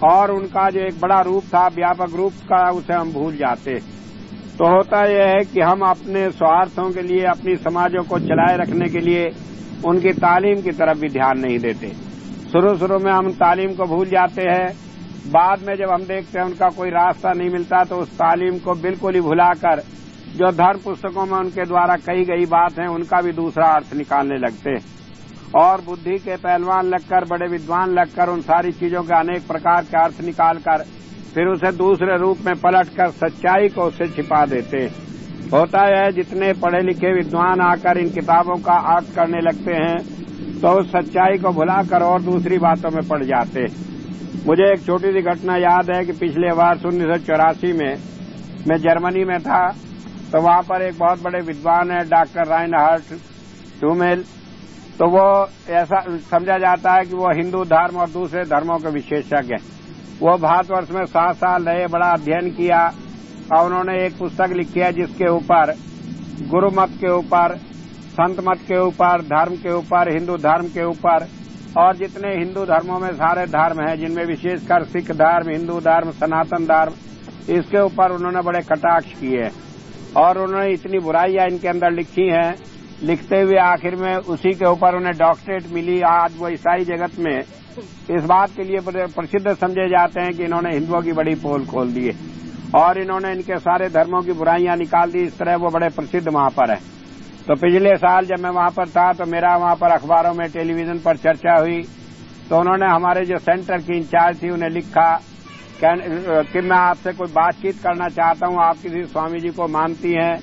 और उनका जो एक बड़ा रूप था, व्यापक रूप का, उसे हम भूल जाते। तो होता यह है कि हम अपने स्वार्थों के लिए, अपनी समाजों को चलाए रखने के लिए उनकी तालीम की तरफ भी ध्यान नहीं देते। शुरू में हम तालीम को भूल जाते हैं, बाद में जब हम देखते हैं उनका कोई रास्ता नहीं मिलता तो उस तालीम को बिल्कुल ही भुलाकर जो धर्म पुस्तकों में उनके द्वारा कही गई बात है उनका भी दूसरा अर्थ निकालने लगते हैं। और बुद्धि के पहलवान लगकर, बड़े विद्वान लगकर उन सारी चीजों के अनेक प्रकार के अर्थ निकालकर फिर उसे दूसरे रूप में पलटकर सच्चाई को उससे छिपा देते हैं। होता है जितने पढ़े लिखे विद्वान आकर इन किताबों का अर्थ करने लगते हैं तो उस सच्चाई को भुलाकर और दूसरी बातों में पड़ जाते हैं। मुझे एक छोटी सी घटना याद है कि पिछले वर्ष 1984 में मैं जर्मनी में था, तो वहां पर एक बहुत बड़े विद्वान है डॉक्टर राइनहार्ड टूमेल। तो वो ऐसा समझा जाता है कि वो हिंदू धर्म और दूसरे धर्मों के विशेषज्ञ हैं। वो भारतवर्ष में 7 साल रहे, बड़ा अध्ययन किया और उन्होंने एक पुस्तक लिखी है जिसके ऊपर गुरु मत के ऊपर, संत मत के ऊपर, धर्म के ऊपर, हिंदू धर्म के ऊपर, और जितने हिंदू धर्मों में सारे धर्म हैं, जिनमें विशेषकर सिख धर्म, हिंदू धर्म, सनातन धर्म, इसके ऊपर उन्होंने बड़े कटाक्ष किए और उन्होंने इतनी बुराइयां इनके अंदर लिखी हैं। लिखते हुए आखिर में उसी के ऊपर उन्हें डॉक्टरेट मिली। आज वो ईसाई जगत में इस बात के लिए प्रसिद्ध समझे जाते हैं कि इन्होंने हिंदुओं की बड़ी पोल खोल दी है और इन्होंने इनके सारे धर्मों की बुराइयां निकाल दी। इस तरह वो बड़े प्रसिद्ध वहां पर है। तो पिछले साल जब मैं वहां पर था तो मेरा वहां पर अखबारों में, टेलीविजन पर चर्चा हुई, तो उन्होंने हमारे जो सेंटर की इंचार्ज थी उन्हें लिखा कि मैं आपसे कोई बातचीत करना चाहता हूं। आप किसी स्वामी जी को मानती हैं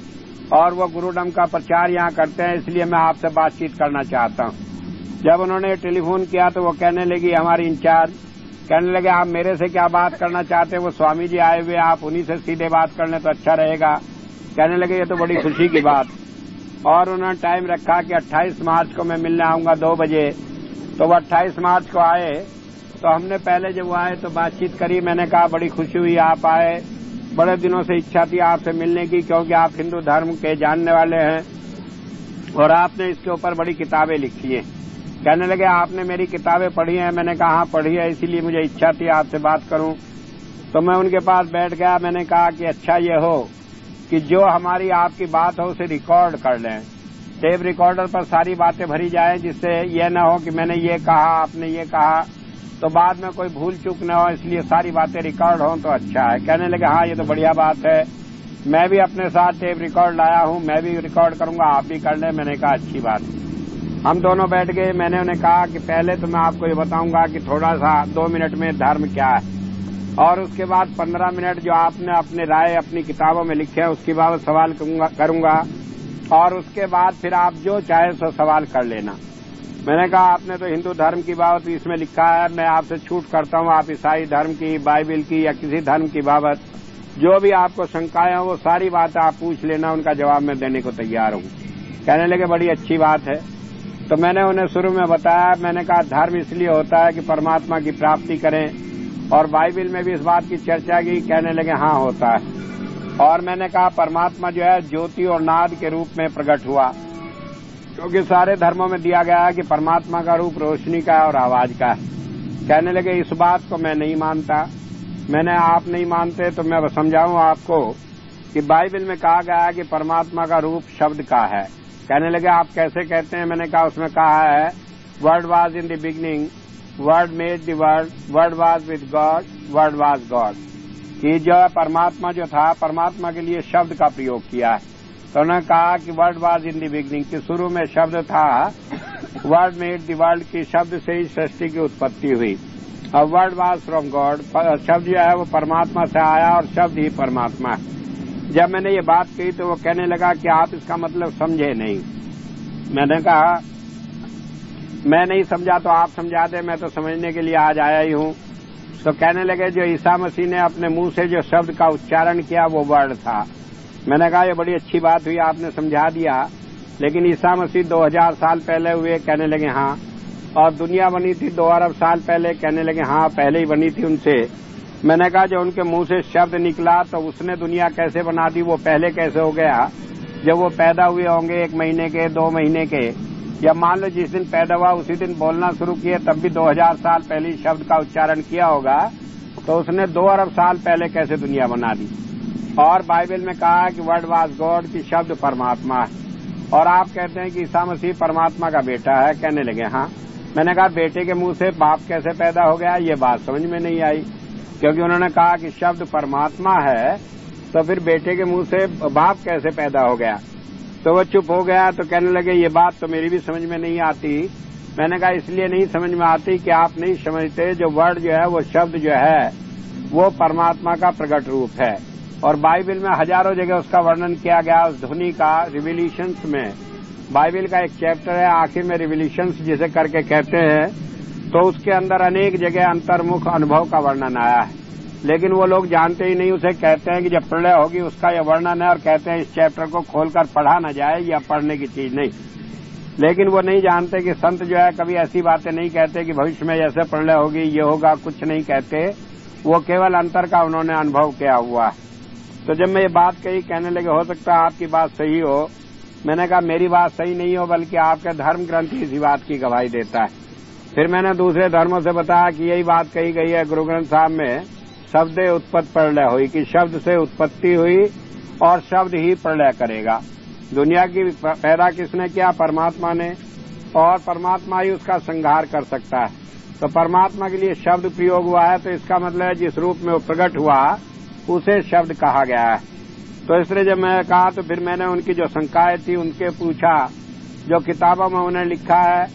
और वो गुरुडम का प्रचार यहां करते हैं, इसलिए मैं आपसे बातचीत करना चाहता हूं। जब उन्होंने टेलीफोन किया तो वो कहने लगी, हमारी इंचार्ज कहने लगे, आप मेरे से क्या बात करना चाहते हैं? वो स्वामी जी आए हुए, आप उन्हीं से सीधे बात कर लें तो अच्छा रहेगा। कहने लगे, ये तो बड़ी खुशी की बात। और उन्होंने टाइम रखा कि 28 मार्च को मैं मिलने आऊंगा 2 बजे। तो वो 28 मार्च को आए। तो हमने पहले जब वो आए तो बातचीत करी। मैंने कहा, बड़ी खुशी हुई आप आए, बड़े दिनों से इच्छा थी आपसे मिलने की, क्योंकि आप हिंदू धर्म के जानने वाले हैं और आपने इसके ऊपर बड़ी किताबें लिखी हैं। कहने लगे, आपने मेरी किताबें पढ़ी हैं? मैंने कहा, हाँ पढ़ी है, इसीलिए मुझे इच्छा थी आपसे बात करूं। तो मैं उनके पास बैठ गया। मैंने कहा कि अच्छा ये हो कि जो हमारी आपकी बात हो उसे रिकॉर्ड कर लें, टेप रिकॉर्डर पर सारी बातें भरी जाए, जिससे यह न हो कि मैंने ये कहा, आपने ये कहा, तो बाद में कोई भूल चूक न हो, इसलिए सारी बातें रिकॉर्ड हों तो अच्छा है। कहने लगे, हाँ ये तो बढ़िया बात है, मैं भी अपने साथ टेप रिकॉर्ड लाया हूं, मैं भी रिकॉर्ड करूंगा, आप भी कर लें। मैंने कहा, अच्छी बात। हम दोनों बैठ गए। मैंने उन्हें कहा कि पहले तो मैं आपको ये बताऊंगा कि थोड़ा सा 2 मिनट में धर्म क्या है, और उसके बाद 15 मिनट जो आपने अपने राय अपनी किताबों में लिखे हैं उसकी बाबत सवाल करूंगा, और उसके बाद फिर आप जो चाहे सो सवाल कर लेना। मैंने कहा, आपने तो हिंदू धर्म की बाबत इसमें लिखा है, मैं आपसे छूट करता हूं, आप ईसाई धर्म की, बाइबिल की या किसी धर्म की बाबत जो भी आपको शंकाएं हो वो सारी बातें आप पूछ लेना, उनका जवाब मैं देने को तैयार हूं। कहने लगे, बड़ी अच्छी बात है। तो मैंने उन्हें शुरू में बताया, मैंने कहा धर्म इसलिए होता है कि परमात्मा की प्राप्ति करें, और बाइबिल में भी इस बात की चर्चा की। कहने लगे, हाँ होता है। और मैंने कहा, परमात्मा जो है ज्योति और नाद के रूप में प्रकट हुआ, क्योंकि सारे धर्मों में दिया गया है कि परमात्मा का रूप रोशनी का है और आवाज का है। कहने लगे, इस बात को मैं नहीं मानता। मैंने, आप नहीं मानते तो मैं समझाऊं आपको कि बाइबिल में कहा गया है कि परमात्मा का रूप शब्द का है। कहने लगे, आप कैसे कहते हैं? मैंने कहा, उसमें कहा है, word was in the beginning, word made the world, word was with God, word was God. कि जो परमात्मा जो था, परमात्मा के लिए शब्द का प्रयोग किया है। तो उन्होंने कहा कि word was in the beginning, कि शुरू में शब्द था। वर्ड मेड द वर्ल्ड, की शब्द से ही सृष्टि की उत्पत्ति हुई। और वर्ड वाज फ्रॉम गॉड, शब्द जो है वो परमात्मा से आया और शब्द ही परमात्मा है। जब मैंने ये बात कही तो वो कहने लगा कि आप इसका मतलब समझे नहीं। मैंने कहा, मैं नहीं समझा तो आप समझा दे, मैं तो समझने के लिए आज आया ही हूं। तो कहने लगे, जो ईसा मसीह ने अपने मुंह से जो शब्द का उच्चारण किया वो वर्ड था। मैंने कहा, ये बड़ी अच्छी बात हुई, आपने समझा दिया, लेकिन ईसा मसीह 2000 साल पहले हुए? कहने लगे, हाँ। और दुनिया बनी थी 2 अरब साल पहले? कहने लगे, हाँ पहले ही बनी थी उनसे। मैंने कहा, जो उनके मुंह से शब्द निकला तो उसने दुनिया कैसे बना दी, वो पहले कैसे हो गया? जब वो पैदा हुए होंगे 1 महीने के, 2 महीने के, या मान लो जिस दिन पैदा हुआ उसी दिन बोलना शुरू किए, तब भी 2000 साल पहले ही शब्द का उच्चारण किया होगा, तो उसने 2 अरब साल पहले कैसे दुनिया बना दी? और बाइबल में कहा है कि वर्ड वाज गॉड, की शब्द परमात्मा है। और आप कहते हैं कि ईसा मसीह परमात्मा का बेटा है? कहने लगे, हाँ। मैंने कहा, बेटे के मुंह से बाप कैसे पैदा हो गया? ये बात समझ में नहीं आई, क्योंकि उन्होंने कहा कि शब्द परमात्मा है, तो फिर बेटे के मुंह से बाप कैसे पैदा हो गया? तो वो चुप हो गया। तो कहने लगे, ये बात तो मेरी भी समझ में नहीं आती। मैंने कहा, इसलिए नहीं समझ में आती कि आप नहीं समझते, जो वर्ड जो है, वो शब्द जो है, वो परमात्मा का प्रकट रूप है। और बाइबल में हजारों जगह उसका वर्णन किया गया, उस ध्वनि का। रिविलेशंस में, बाइबल का एक चैप्टर है, आखिर में रिविलेशंस जिसे करके कहते हैं, तो उसके अंदर अनेक जगह अंतर्मुख अनुभव का वर्णन आया है, लेकिन वो लोग जानते ही नहीं उसे। कहते हैं कि जब प्रलय होगी उसका यह वर्णन है, और कहते हैं इस चैप्टर को खोलकर पढ़ा न जाए, या पढ़ने की चीज नहीं। लेकिन वो नहीं जानते कि संत जो है कभी ऐसी बातें नहीं कहते कि भविष्य में जैसे प्रलय होगी, ये होगा, कुछ नहीं कहते। वो केवल अंतर का उन्होंने अनुभव किया हुआ है। तो जब मैं ये बात कही, कहने लगे, हो सकता है आपकी बात सही हो, मैंने कहा मेरी बात सही नहीं हो, बल्कि आपके धर्म ग्रंथ ही इसी बात की गवाही देता है। फिर मैंने दूसरे धर्मों से बताया कि यही बात कही गई है गुरु ग्रंथ साहब में, शब्द उत्पत्ति प्रलय हुई, कि शब्द से उत्पत्ति हुई और शब्द ही प्रलय करेगा। दुनिया की पैदा किसने किया? परमात्मा ने, और परमात्मा ही उसका संहार कर सकता है। तो परमात्मा के लिए शब्द प्रयोग हुआ है, तो इसका मतलब है जिस रूप में वो प्रकट हुआ उसे शब्द कहा गया है। तो इसलिए जब मैं कहा तो फिर मैंने उनकी जो शंकाएं थी उनके पूछा, जो किताबों में उन्होंने लिखा है।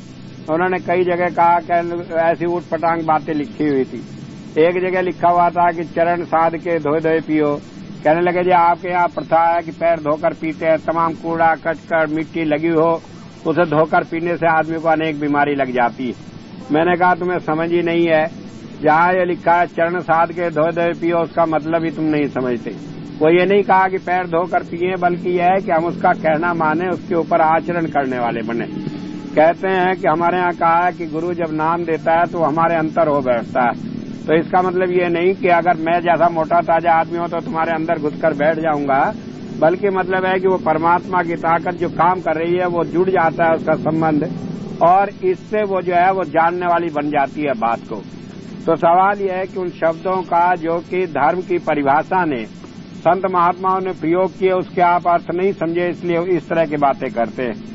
उन्होंने कई जगह कहा कि ऐसी ऊट पटांग बातें लिखी हुई थी। एक जगह लिखा हुआ था कि चरण साध के धोए धोए पियो। कहने लगे जी आपके यहाँ प्रथा है कि पैर धोकर पीते हैं, तमाम कूड़ा कचकड़ मिट्टी लगी हो उसे धोकर पीने से आदमी को अनेक बीमारी लग जाती है। मैंने कहा तुम्हें समझ ही नहीं है, जहाँ ये लिखा है चरण साध के धोए धोए पियो, उसका मतलब ही तुम नहीं समझते। वो ये नहीं कहा कि पैर धोकर पिए, बल्कि यह है कि हम उसका कहना माने, उसके ऊपर आचरण करने वाले बने। कहते हैं कि हमारे यहाँ कहा है कि गुरु जब नाम देता है तो हमारे अंतर हो बैठता है। तो इसका मतलब ये नहीं कि अगर मैं जैसा मोटा ताजा आदमी हो तो तुम्हारे अंदर घुसकर बैठ जाऊंगा, बल्कि मतलब है कि वो परमात्मा की ताकत जो काम कर रही है वो जुड़ जाता है उसका संबंध, और इससे वो जो है वो जानने वाली बन जाती है बात को। तो सवाल यह है कि उन शब्दों का जो कि धर्म की परिभाषा ने संत महात्माओं ने प्रयोग किए उसके आप अर्थ नहीं समझे, इसलिए इस तरह की बातें करते हैं।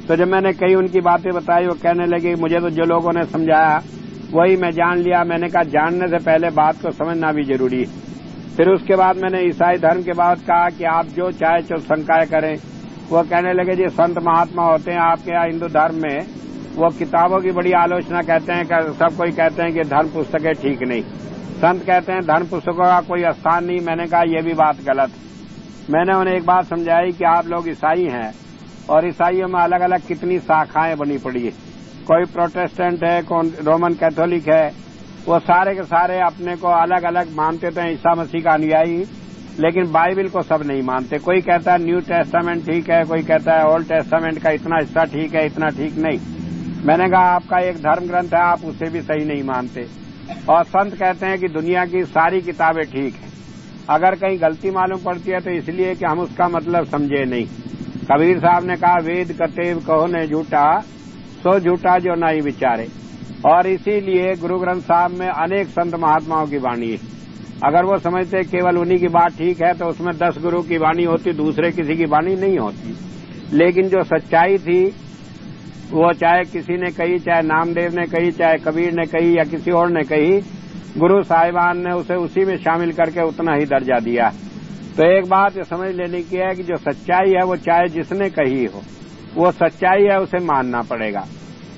तो जब मैंने कई उनकी बातें बताई, वो कहने लगे मुझे तो जो लोगों ने समझाया वही मैं जान लिया। मैंने कहा जानने से पहले बात को समझना भी जरूरी है। फिर उसके बाद मैंने ईसाई धर्म के बाद कहा कि आप जो चाहे जो शंकाएं करें। वो कहने लगे जी संत महात्मा होते हैं आपके यहाँ हिंदू धर्म में, वो किताबों की बड़ी आलोचना करते हैं, सब कोई कहते हैं कि धर्म पुस्तकें ठीक नहीं। संत कहते हैं धर्म पुस्तकों का कोई स्थान नहीं। मैंने कहा यह भी बात गलत। मैंने उन्हें एक बात समझाई कि आप लोग ईसाई हैं और ईसाइयों में अलग अलग कितनी शाखाएं बनी पड़ी है। कोई प्रोटेस्टेंट है, कौन रोमन कैथोलिक है, वो सारे के सारे अपने को अलग अलग मानते थे ईसा मसीह का अनुयायी, लेकिन बाइबल को सब नहीं मानते। कोई कहता है न्यू टेस्टामेंट ठीक है, कोई कहता है ओल्ड टेस्टामेंट का इतना हिस्सा ठीक है, इतना ठीक नहीं। मैंने कहा आपका एक धर्म ग्रंथ है, आप उसे भी सही नहीं मानते। और संत कहते हैं कि दुनिया की सारी किताबें ठीक हैं, अगर कहीं गलती मालूम पड़ती है तो इसलिए कि हम उसका मतलब समझे नहीं। कबीर साहब ने कहा वेद कतेब कहो ने झूठा, सो झूठा जो नहीं विचारे। और इसीलिए गुरु ग्रंथ साहब में अनेक संत महात्माओं की वाणी है। अगर वो समझते केवल उन्हीं की बात ठीक है तो उसमें 10 गुरु की वाणी होती, दूसरे किसी की वाणी नहीं होती। लेकिन जो सच्चाई थी वो चाहे किसी ने कही, चाहे नामदेव ने कही, चाहे कबीर ने कही या किसी और ने कही, गुरु साहिबान ने उसे उसी में शामिल करके उतना ही दर्जा दिया। तो एक बात ये समझ लेने की है कि जो सच्चाई है वो चाहे जिसने कही हो, वो सच्चाई है, उसे मानना पड़ेगा।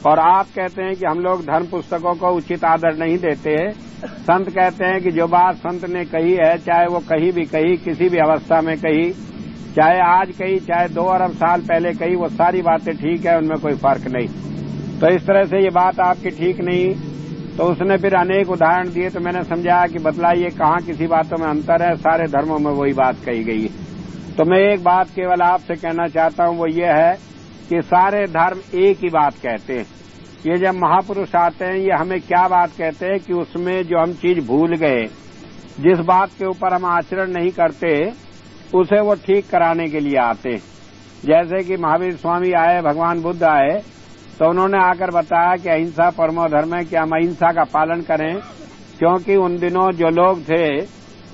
और आप कहते हैं कि हम लोग धर्म पुस्तकों को उचित आदर नहीं देते। संत कहते हैं कि जो बात संत ने कही है, चाहे वो कहीं भी कही, किसी भी अवस्था में कही, चाहे आज कही, चाहे 2 अरब साल पहले कही, वो सारी बातें ठीक है, उनमें कोई फर्क नहीं। तो इस तरह से ये बात आपकी ठीक नहीं। तो उसने फिर अनेक उदाहरण दिए। तो मैंने समझाया कि बतलाइए कहाँ किसी बातों में अंतर है, सारे धर्मों में वही बात कही गई है। तो मैं एक बात केवल आपसे कहना चाहता हूँ, वो ये है कि सारे धर्म एक ही बात कहते हैं। ये जब महापुरुष आते हैं ये हमें क्या बात कहते हैं कि उसमें जो हम चीज भूल गए, जिस बात के ऊपर हम आचरण नहीं करते, उसे वो ठीक कराने के लिए आते हैं। जैसे कि महावीर स्वामी आए, भगवान बुद्ध आए, तो उन्होंने आकर बताया कि अहिंसा परमो धर्म है, कि हम अहिंसा का पालन करें, क्योंकि उन दिनों जो लोग थे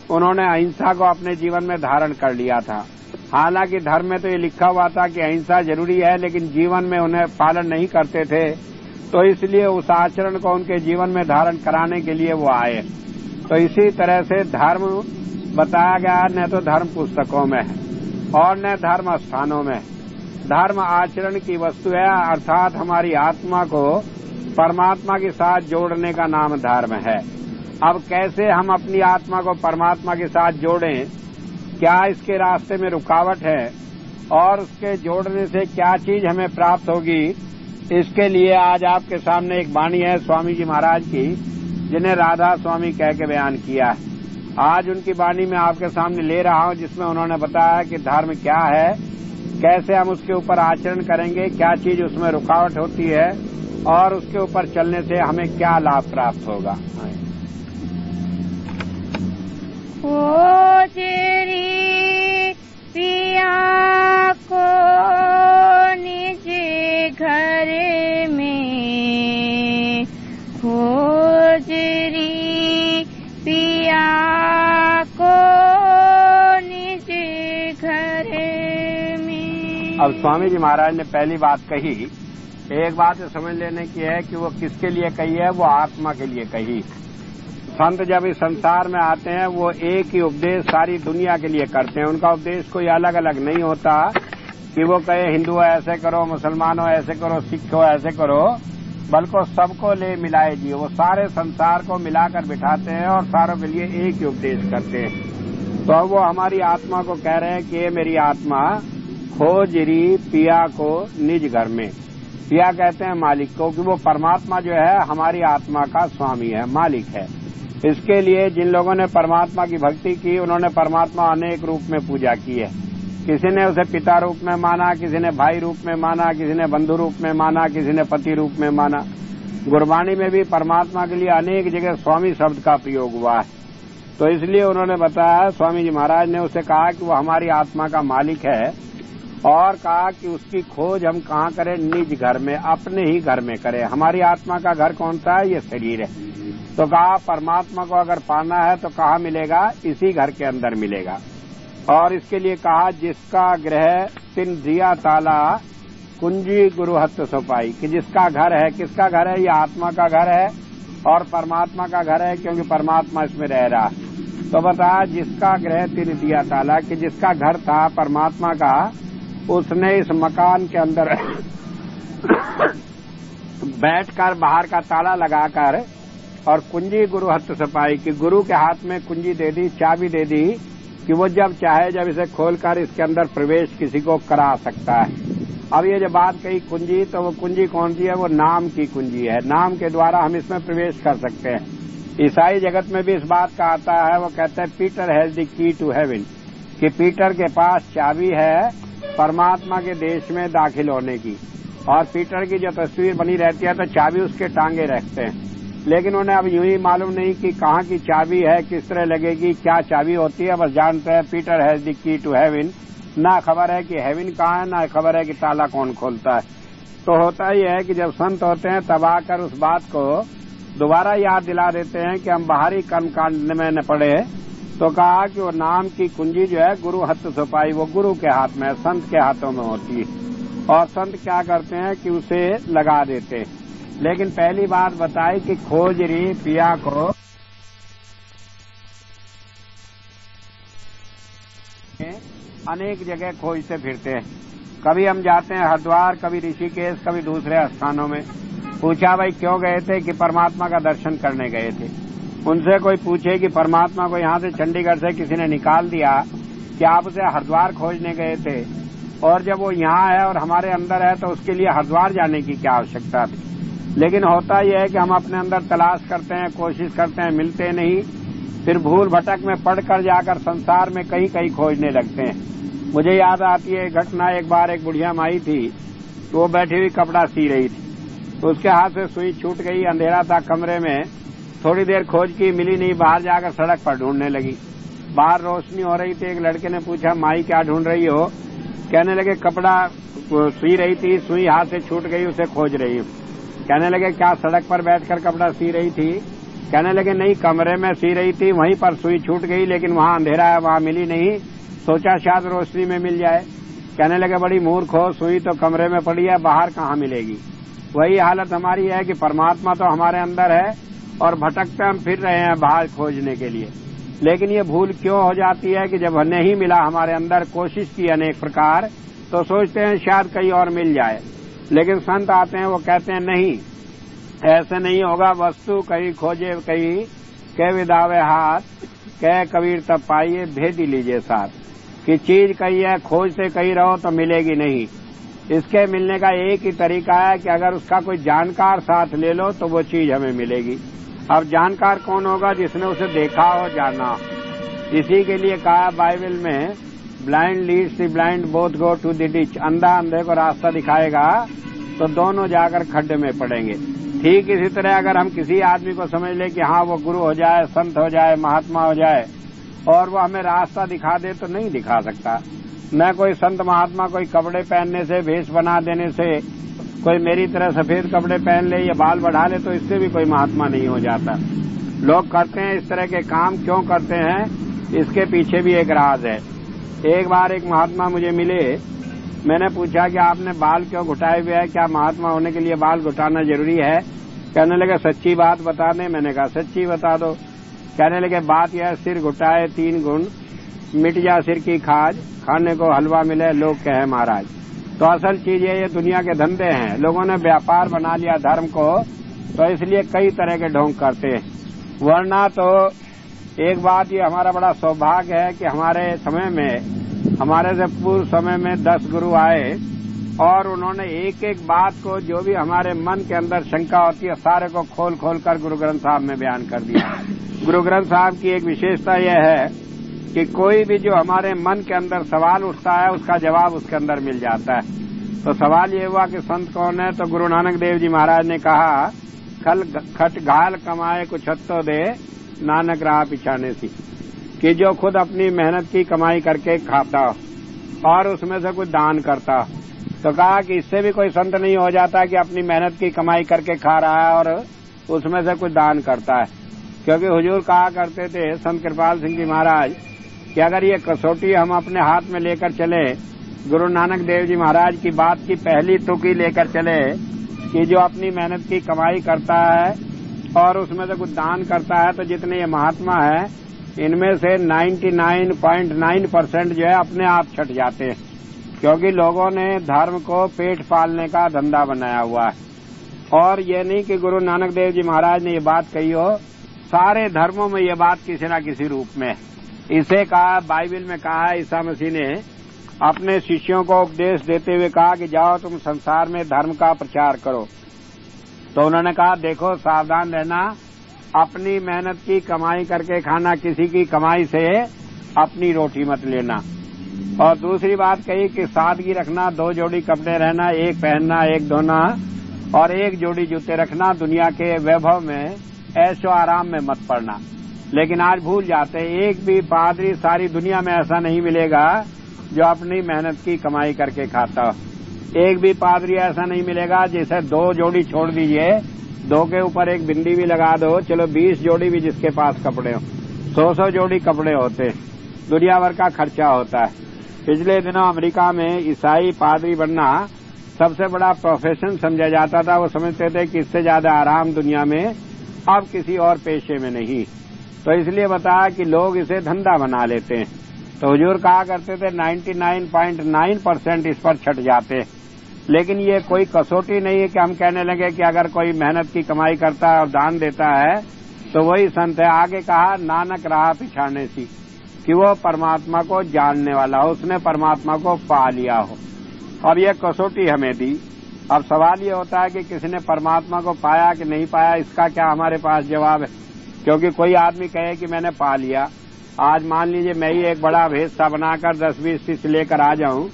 उन्होंने अहिंसा को अपने जीवन में धारण कर लिया था। हालांकि धर्म में तो ये लिखा हुआ था कि अहिंसा जरूरी है, लेकिन जीवन में उन्हें पालन नहीं करते थे। तो इसलिए उस आचरण को उनके जीवन में धारण कराने के लिए वो आए। तो इसी तरह से धर्म बताया गया, न तो धर्म पुस्तकों में है और न धर्म स्थानों में। धर्म आचरण की वस्तु है, अर्थात हमारी आत्मा को परमात्मा के साथ जोड़ने का नाम धर्म है। अब कैसे हम अपनी आत्मा को परमात्मा के साथ जोड़ें, क्या इसके रास्ते में रुकावट है और उसके जोड़ने से क्या चीज हमें प्राप्त होगी, इसके लिए आज आपके सामने एक वाणी है स्वामी जी महाराज की, जिन्हें राधा स्वामी कह के बयान किया है। आज उनकी वाणी में आपके सामने ले रहा हूं, जिसमें उन्होंने बताया कि धर्म क्या है, कैसे हम उसके ऊपर आचरण करेंगे, क्या चीज उसमें रुकावट होती है और उसके ऊपर चलने से हमें क्या लाभ प्राप्त होगा। ओ तेरी पिया को अब स्वामी जी महाराज ने पहली बात कही, एक बात समझ लेने की है कि वो किसके लिए कही है, वो आत्मा के लिए कही। संत जब इस संसार में आते हैं वो एक ही उपदेश सारी दुनिया के लिए करते हैं। उनका उपदेश कोई अलग अलग नहीं होता कि वो कहे हिंदू ऐसे करो, मुसलमानों ऐसे करो, सिखो ऐसे करो, बल्कि सबको ले मिलाए जी। वो सारे संसार को मिलाकर बिठाते हैं और सारों के लिए एक ही उपदेश करते हैं। तो अब वो हमारी आत्मा को कह रहे हैं कि ये मेरी आत्मा खोज री पिया को निज घर में। पिया कहते हैं मालिक को, कि वो परमात्मा जो है हमारी आत्मा का स्वामी है, मालिक है। इसके लिए जिन लोगों ने परमात्मा की भक्ति की उन्होंने परमात्मा अनेक रूप में पूजा की है। किसी ने उसे पिता रूप में माना, किसी ने भाई रूप में माना, किसी ने बंधु रूप में माना, किसी ने पति रूप में माना। गुरबाणी में भी परमात्मा के लिए अनेक जगह स्वामी शब्द का प्रयोग हुआ है। तो इसलिए उन्होंने बताया, स्वामी जी महाराज ने उसे कहा कि वो हमारी आत्मा का मालिक है और कहा कि उसकी खोज हम कहाँ करें, निज घर में, अपने ही घर में करें। हमारी आत्मा का घर कौन सा है, ये शरीर है। तो कहा परमात्मा को अगर पाना है तो कहाँ मिलेगा, इसी घर के अंदर मिलेगा। और इसके लिए कहा जिसका गृह तिन दिया ताला कुंजी गुरुहत्त सोपाई, कि जिसका घर है, किसका घर है, ये आत्मा का घर है और परमात्मा का घर है, क्योंकि परमात्मा इसमें रह रहा। तो बताया जिसका गृह तिन दिया ताला, कि जिसका घर था परमात्मा का, उसने इस मकान के अंदर बैठकर बाहर का ताला लगाकर और कुंजी गुरु हस्त सपाई, कि गुरु के हाथ में कुंजी दे दी, चाबी दे दी, कि वो जब चाहे जब इसे खोलकर इसके अंदर प्रवेश किसी को करा सकता है। अब ये जब बात कही कुंजी, तो वो कुंजी कौन सी है, वो नाम की कुंजी है। नाम के द्वारा हम इसमें प्रवेश कर सकते हैं। ईसाई जगत में भी इस बात का आता है, वो कहते हैं Peter has the key to heaven, कि पीटर के पास चाबी है परमात्मा के देश में दाखिल होने की। और पीटर की जो तस्वीर बनी रहती है तो चाबी उसके टांगे रखते हैं। लेकिन उन्हें अब यूं ही मालूम नहीं कि कहाँ की चाबी है, किस तरह लगेगी, क्या चाबी होती है। बस जानते हैं Peter has the key to heaven, ना खबर है कि हेवन कहाँ है, ना खबर है कि ताला कौन खोलता है। तो होता ही है कि जब संत होते हैं तब आकर उस बात को दोबारा याद दिला देते हैं कि हम बाहरी कर्म कांड में न पड़े। तो कहा कि वो नाम की कुंजी जो है गुरु हस्त सोपाई, वो गुरु के हाथ में, संत के हाथों में होती है। और संत क्या करते हैं कि उसे लगा देते हैं। लेकिन पहली बात बताई कि खोज री पिया को अनेक जगह खोजते फिरते हैं। कभी हम जाते हैं हरिद्वार, कभी ऋषिकेश, कभी दूसरे स्थानों में। पूछा भाई क्यों गए थे, कि परमात्मा का दर्शन करने गए थे। उनसे कोई पूछे कि परमात्मा को यहाँ से चंडीगढ़ से किसी ने निकाल दिया, कि आप उसे हरिद्वार खोजने गए थे, और जब वो यहाँ है और हमारे अंदर है तो उसके लिए हरिद्वार जाने की क्या आवश्यकता थी। लेकिन होता यह है कि हम अपने अंदर तलाश करते हैं, कोशिश करते हैं, मिलते नहीं, फिर भूल भटक में पढ़कर जाकर संसार में कहीं कहीं खोजने लगते हैं। मुझे याद आती है घटना, एक बार एक बुढ़िया माई थी, तो वो बैठी हुई कपड़ा सी रही थी, तो उसके हाथ से सुई छूट गई। अंधेरा था कमरे में, थोड़ी देर खोज की, मिली नहीं, बाहर जाकर सड़क पर ढूंढने लगी। बाहर रोशनी हो रही थी। एक लड़के ने पूछा माई क्या ढूंढ रही हो। कहने लगे कपड़ा सी रही थी, सुई हाथ से छूट गई, उसे खोज रही हूँ। कहने लगे क्या सड़क पर बैठकर कपड़ा सी रही थी। कहने लगे नहीं, कमरे में सी रही थी, वहीं पर सुई छूट गई, लेकिन वहाँ अंधेरा है, वहाँ मिली नहीं, सोचा शायद रोशनी में मिल जाए। कहने लगे बड़ी मूर्ख हो, सुई तो कमरे में पड़ी है, बाहर कहाँ मिलेगी। वही हालत हमारी है कि परमात्मा तो हमारे अंदर है और भटकते हम फिर रहे हैं बाहर खोजने के लिए। लेकिन ये भूल क्यों हो जाती है कि जब नहीं मिला हमारे अंदर, कोशिश की अनेक प्रकार, तो सोचते हैं शायद कहीं और मिल जाए। लेकिन संत आते हैं, वो कहते हैं नहीं, ऐसे नहीं होगा। वस्तु कहीं खोजे कहीं, कह विदावे हाथ, कह कबीर तब पाइए भेदी लीजिए साथ, कि चीज कही है, खोज से कहीं रहो तो मिलेगी नहीं। इसके मिलने का एक ही तरीका है कि अगर उसका कोई जानकार साथ ले लो तो वो चीज हमें मिलेगी। अब जानकार कौन होगा, जिसने उसे देखा हो, जाना हो। इसी के लिए कहा बाइबल में, blind leads the blind both go to the ditch, अंधा अंधे को रास्ता दिखाएगा तो दोनों जाकर खड्डे में पड़ेंगे। ठीक इसी तरह अगर हम किसी आदमी को समझ ले कि हाँ वो गुरु हो जाए, संत हो जाए, महात्मा हो जाए, और वो हमें रास्ता दिखा दे, तो नहीं दिखा सकता। न कोई संत महात्मा कोई कपड़े पहनने से, भेष बना देने से, कोई मेरी तरह सफेद कपड़े पहन ले या बाल बढ़ा ले, तो इससे भी कोई महात्मा नहीं हो जाता। लोग करते हैं इस तरह के काम, क्यों करते हैं, इसके पीछे भी एक राज है। एक बार एक महात्मा मुझे मिले, मैंने पूछा कि आपने बाल क्यों घुटाए हुए हैं, क्या महात्मा होने के लिए बाल घुटाना जरूरी है? कहने लगे सच्ची बात बता दें। मैंने कहा सच्ची बता दो। कहने लगे बात यह, सिर घुटाए 3 गुण, मिट जा सिर की खाज, खाने को हलवा मिले लोग कहे महाराज। तो असल चीज ये दुनिया के धंधे हैं, लोगों ने व्यापार बना लिया धर्म को, तो इसलिए कई तरह के ढोंग करते हैं। वरना तो एक बात ये हमारा बड़ा सौभाग्य है कि हमारे समय में, हमारे से पूर्व समय में 10 गुरु आए और उन्होंने एक एक बात को, जो भी हमारे मन के अंदर शंका होती है, सारे को खोल खोल कर गुरु ग्रंथ साहब में बयान कर दिया। गुरु ग्रंथ साहब की एक विशेषता यह है कि कोई भी जो हमारे मन के अंदर सवाल उठता है उसका जवाब उसके अंदर मिल जाता है। तो सवाल ये हुआ कि संत कौन है? तो गुरु नानक देव जी महाराज ने कहा, खट घाल कमाए कुछ हत्तो दे, नानक राह पिछाने सी, कि जो खुद अपनी मेहनत की कमाई करके खाता और उसमें से कुछ दान करता। तो कहा कि इससे भी कोई संत नहीं हो जाता कि अपनी मेहनत की कमाई करके खा रहा है और उसमें से कुछ दान करता है। क्योंकि हुजूर कहा करते थे संत कृपाल सिंह जी महाराज कि अगर ये कसौटी हम अपने हाथ में लेकर चले, गुरु नानक देव जी महाराज की बात की पहली तुकी लेकर चले कि जो अपनी मेहनत की कमाई करता है और उसमें से कुछ दान करता है, तो जितने ये महात्मा है इनमें से 99.9% जो है अपने आप छट जाते हैं। क्योंकि लोगों ने धर्म को पेट पालने का धंधा बनाया हुआ है। और ये नहीं कि गुरु नानक देव जी महाराज ने ये बात कही हो, सारे धर्मों में ये बात किसी न किसी रूप में। इसे कहा, बाइबल में कहा है, ईसा मसीह ने अपने शिष्यों को उपदेश देते हुए कहा कि जाओ तुम संसार में धर्म का प्रचार करो। तो उन्होंने कहा देखो सावधान रहना, अपनी मेहनत की कमाई करके खाना, किसी की कमाई से अपनी रोटी मत लेना। और दूसरी बात कही कि सादगी रखना, 2 जोड़ी कपड़े रहना, एक पहनना एक धोना, और एक जोड़ी जूते रखना। दुनिया के वैभव में ऐशो आराम में मत पड़ना। लेकिन आज भूल जाते, एक भी पादरी सारी दुनिया में ऐसा नहीं मिलेगा जो अपनी मेहनत की कमाई करके खाता। एक भी पादरी ऐसा नहीं मिलेगा जैसे 2 जोड़ी छोड़ दीजिए, 2 के ऊपर एक बिंदी भी लगा दो, चलो 20 जोड़ी भी जिसके पास कपड़े हो, 100 जोड़ी कपड़े होते, दुनिया भर का खर्चा होता है। पिछले दिनों अमेरिका में ईसाई पादरी बनना सबसे बड़ा प्रोफेशन समझा जाता था। वो समझते थे कि इससे ज्यादा आराम दुनिया में अब किसी और पेशे में नहीं। तो इसलिए बताया कि लोग इसे धंधा बना लेते हैं। तो हुजूर कहा करते थे 99.9% इस पर छट जाते। लेकिन ये कोई कसौटी नहीं है कि हम कहने लगे कि अगर कोई मेहनत की कमाई करता है और दान देता है तो वही संत है। आगे कहा नानक राह पिछाने सी, कि वो परमात्मा को जानने वाला हो, उसने परमात्मा को पा लिया हो। अब ये कसौटी हमें दी। अब सवाल ये होता है कि किसी ने परमात्मा को पाया कि नहीं पाया, इसका क्या हमारे पास जवाब है? क्योंकि कोई आदमी कहे कि मैंने पा लिया, आज मान लीजिए मैं ही एक बड़ा भेषा बनाकर 10-20 शिष्य लेकर आ जाऊं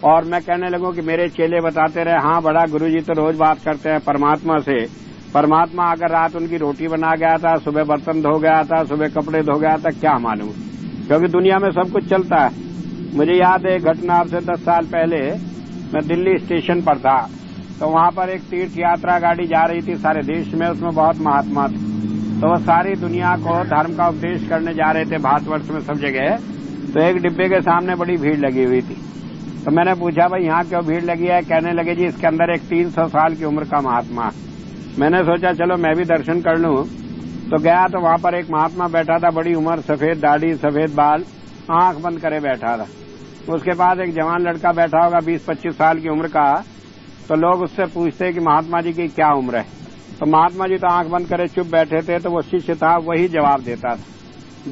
और मैं कहने लगूं कि मेरे चेले बताते रहे, हाँ बड़ा गुरुजी तो रोज बात करते हैं परमात्मा से। परमात्मा अगर रात उनकी रोटी बना गया था, सुबह बर्तन धो गया था, सुबह कपड़े धो गया था, क्या मालूम? क्योंकि दुनिया में सब कुछ चलता है। मुझे याद है घटना, अब से 10 साल पहले मैं दिल्ली स्टेशन पर था, तो वहां पर एक तीर्थ यात्रा गाड़ी जा रही थी सारे देश में, उसमें बहुत महात्मा थे। तो वो सारी दुनिया को धर्म का उपदेश करने जा रहे थे भारतवर्ष में सब जगह। तो एक डिब्बे के सामने बड़ी भीड़ लगी हुई थी। तो मैंने पूछा भाई यहाँ क्यों भीड़ लगी है? कहने लगे जी इसके अंदर एक 300 साल की उम्र का महात्मा। मैंने सोचा चलो मैं भी दर्शन कर लूं। तो गया तो वहां पर एक महात्मा बैठा था, बड़ी उम्र, सफेद दाढ़ी सफेद बाल, आंख बंद करे बैठा था। उसके पास एक जवान लड़का बैठा होगा 20-25 साल की उम्र का। तो लोग उससे पूछते कि महात्मा जी की क्या उम्र है? तो महात्मा जी तो आंख बंद करे चुप बैठे थे। तो वो शिष्य था वही जवाब देता था।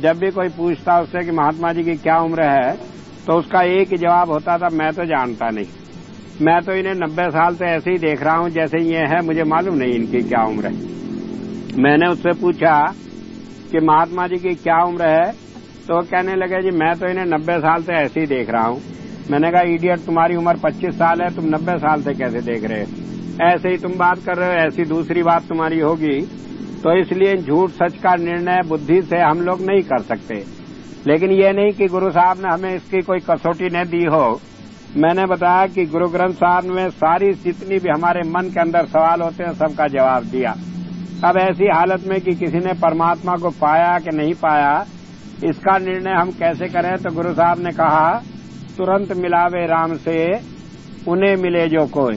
जब भी कोई पूछता उससे कि महात्मा जी की क्या उम्र है, तो उसका एक ही जवाब होता था, मैं तो जानता नहीं, मैं तो इन्हें 90 साल से ऐसे ही देख रहा हूं जैसे ये है, मुझे मालूम नहीं इनकी क्या उम्र है। मैंने उससे पूछा कि महात्मा जी की क्या उम्र है? तो कहने लगे जी मैं तो इन्हें 90 साल से ऐसे ही देख रहा हूं। मैंने कहा इडियट, तुम्हारी उम्र 25 साल है, तुम 90 साल से कैसे देख रहे हो? ऐसे ही तुम बात कर रहे हो, ऐसी दूसरी बात तुम्हारी होगी। तो इसलिए झूठ सच का निर्णय बुद्धि से हम लोग नहीं कर सकते। लेकिन ये नहीं कि गुरु साहब ने हमें इसकी कोई कसौटी न दी हो। मैंने बताया कि गुरु ग्रंथ साहब में सारी जितनी भी हमारे मन के अंदर सवाल होते हैं सबका जवाब दिया। अब ऐसी हालत में कि किसी ने परमात्मा को पाया कि नहीं पाया, इसका निर्णय हम कैसे करें? तो गुरु साहब ने कहा तुरंत मिलावे राम से, उन्हें मिले जो कोई,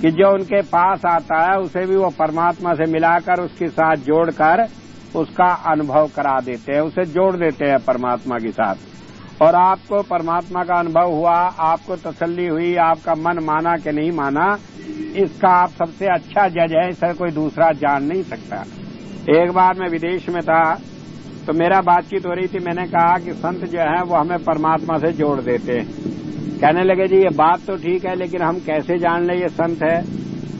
कि जो उनके पास आता है उसे भी वो परमात्मा से मिलाकर उसके साथ जोड़कर उसका अनुभव करा देते हैं, उसे जोड़ देते हैं परमात्मा के साथ। और आपको परमात्मा का अनुभव हुआ, आपको तसल्ली हुई, आपका मन माना कि नहीं माना, इसका आप सबसे अच्छा जज है, इसे कोई दूसरा जान नहीं सकता। एक बार मैं विदेश में था तो मेरा बातचीत हो रही थी, मैंने कहा कि संत जो है वो हमें परमात्मा से जोड़ देते हैं। कहने लगे जी ये बात तो ठीक है, लेकिन हम कैसे जान ले ये संत है।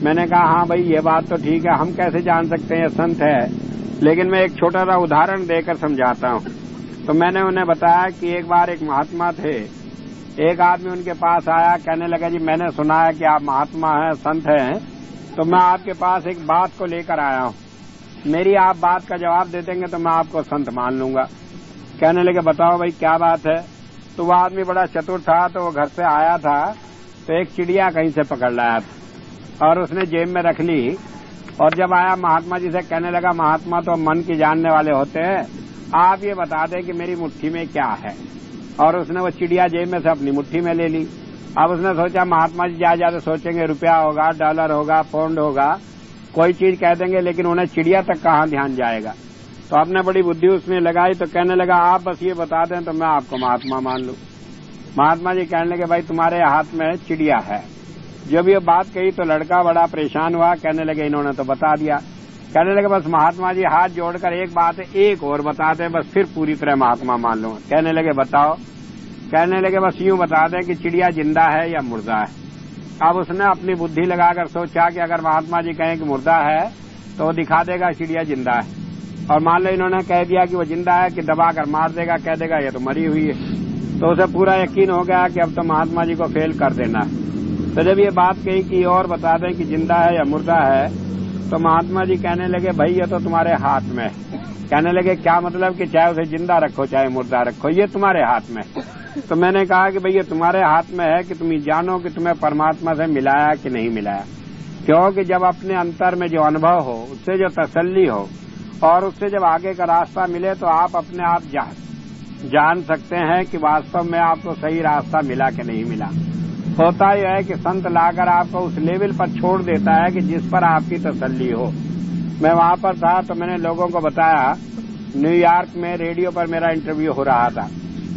मैंने कहा हाँ भाई ये बात तो ठीक है, हम कैसे जान सकते हैं ये संत है, लेकिन मैं एक छोटा सा उदाहरण देकर समझाता हूँ। तो मैंने उन्हें बताया कि एक बार एक महात्मा थे, एक आदमी उनके पास आया, कहने लगा जी मैंने सुना है कि आप महात्मा हैं, संत हैं, तो मैं आपके पास एक बात को लेकर आया हूँ, मेरी आप बात का जवाब दे देंगे तो मैं आपको संत मान लूंगा। कहने लगे बताओ भाई क्या बात है। तो वह आदमी बड़ा चतुर था, तो वो घर से आया था तो एक चिड़िया कहीं से पकड़ लाया था और उसने जेब में रख ली, और जब आया महात्मा जी से कहने लगा महात्मा तो मन की जानने वाले होते हैं, आप ये बता दें कि मेरी मुट्ठी में क्या है। और उसने वो चिड़िया जेब में से अपनी मुट्ठी में ले ली। अब उसने सोचा महात्मा जी ज्यादा सोचेंगे रुपया होगा, डॉलर होगा, पाउंड होगा, कोई चीज कह देंगे, लेकिन उन्हें चिड़िया तक कहाँ ध्यान जाएगा। तो आपने बड़ी बुद्धि उसमें लगाई, तो कहने लगा आप बस ये बता दें तो मैं आपको महात्मा मान लूं। महात्मा जी कहने लगे भाई तुम्हारे हाथ में चिड़िया है। जब ये बात कही तो लड़का बड़ा परेशान हुआ, कहने लगे इन्होंने तो बता दिया। कहने लगे बस महात्मा जी हाथ जोड़कर एक बात है, एक और बता दें बस फिर पूरी तरह महात्मा मान लूं। कहने लगे बताओ। कहने लगे बस यूं बता दें कि चिड़िया जिंदा है या मुर्दा है। अब उसने अपनी बुद्धि लगाकर सोचा कि अगर महात्मा जी कहें कि मुर्दा है तो वो दिखा देगा चिड़िया जिंदा है, और मान लो इन्होंने कह दिया कि वो जिंदा है कि दबाकर मार देगा, कह देगा ये तो मरी हुई है, तो उसे पूरा यकीन हो गया कि अब तो महात्मा जी को फेल कर देना है। तो जब ये बात कही कि और बता दें कि जिंदा है या मुर्दा है, तो महात्मा जी कहने लगे भाई ये तो तुम्हारे हाथ में है। कहने लगे क्या मतलब कि चाहे उसे जिंदा रखो चाहे मुर्दा रखो, ये तुम्हारे हाथ में। तो मैंने कहा कि भाई ये तुम्हारे हाथ में है कि तुम जानो कि तुम्हें परमात्मा से मिलाया कि नहीं मिलाया। क्योंकि जब अपने अंतर में जो अनुभव हो, उससे जो तसल्ली हो और उससे जब आगे का रास्ता मिले तो आप अपने आप जान सकते हैं कि वास्तव में आपको सही रास्ता मिला कि नहीं मिला। होता यह है कि संत लाकर आपको उस लेवल पर छोड़ देता है कि जिस पर आपकी तसल्ली हो। मैं वहां पर था तो मैंने लोगों को बताया, न्यूयॉर्क में रेडियो पर मेरा इंटरव्यू हो रहा था,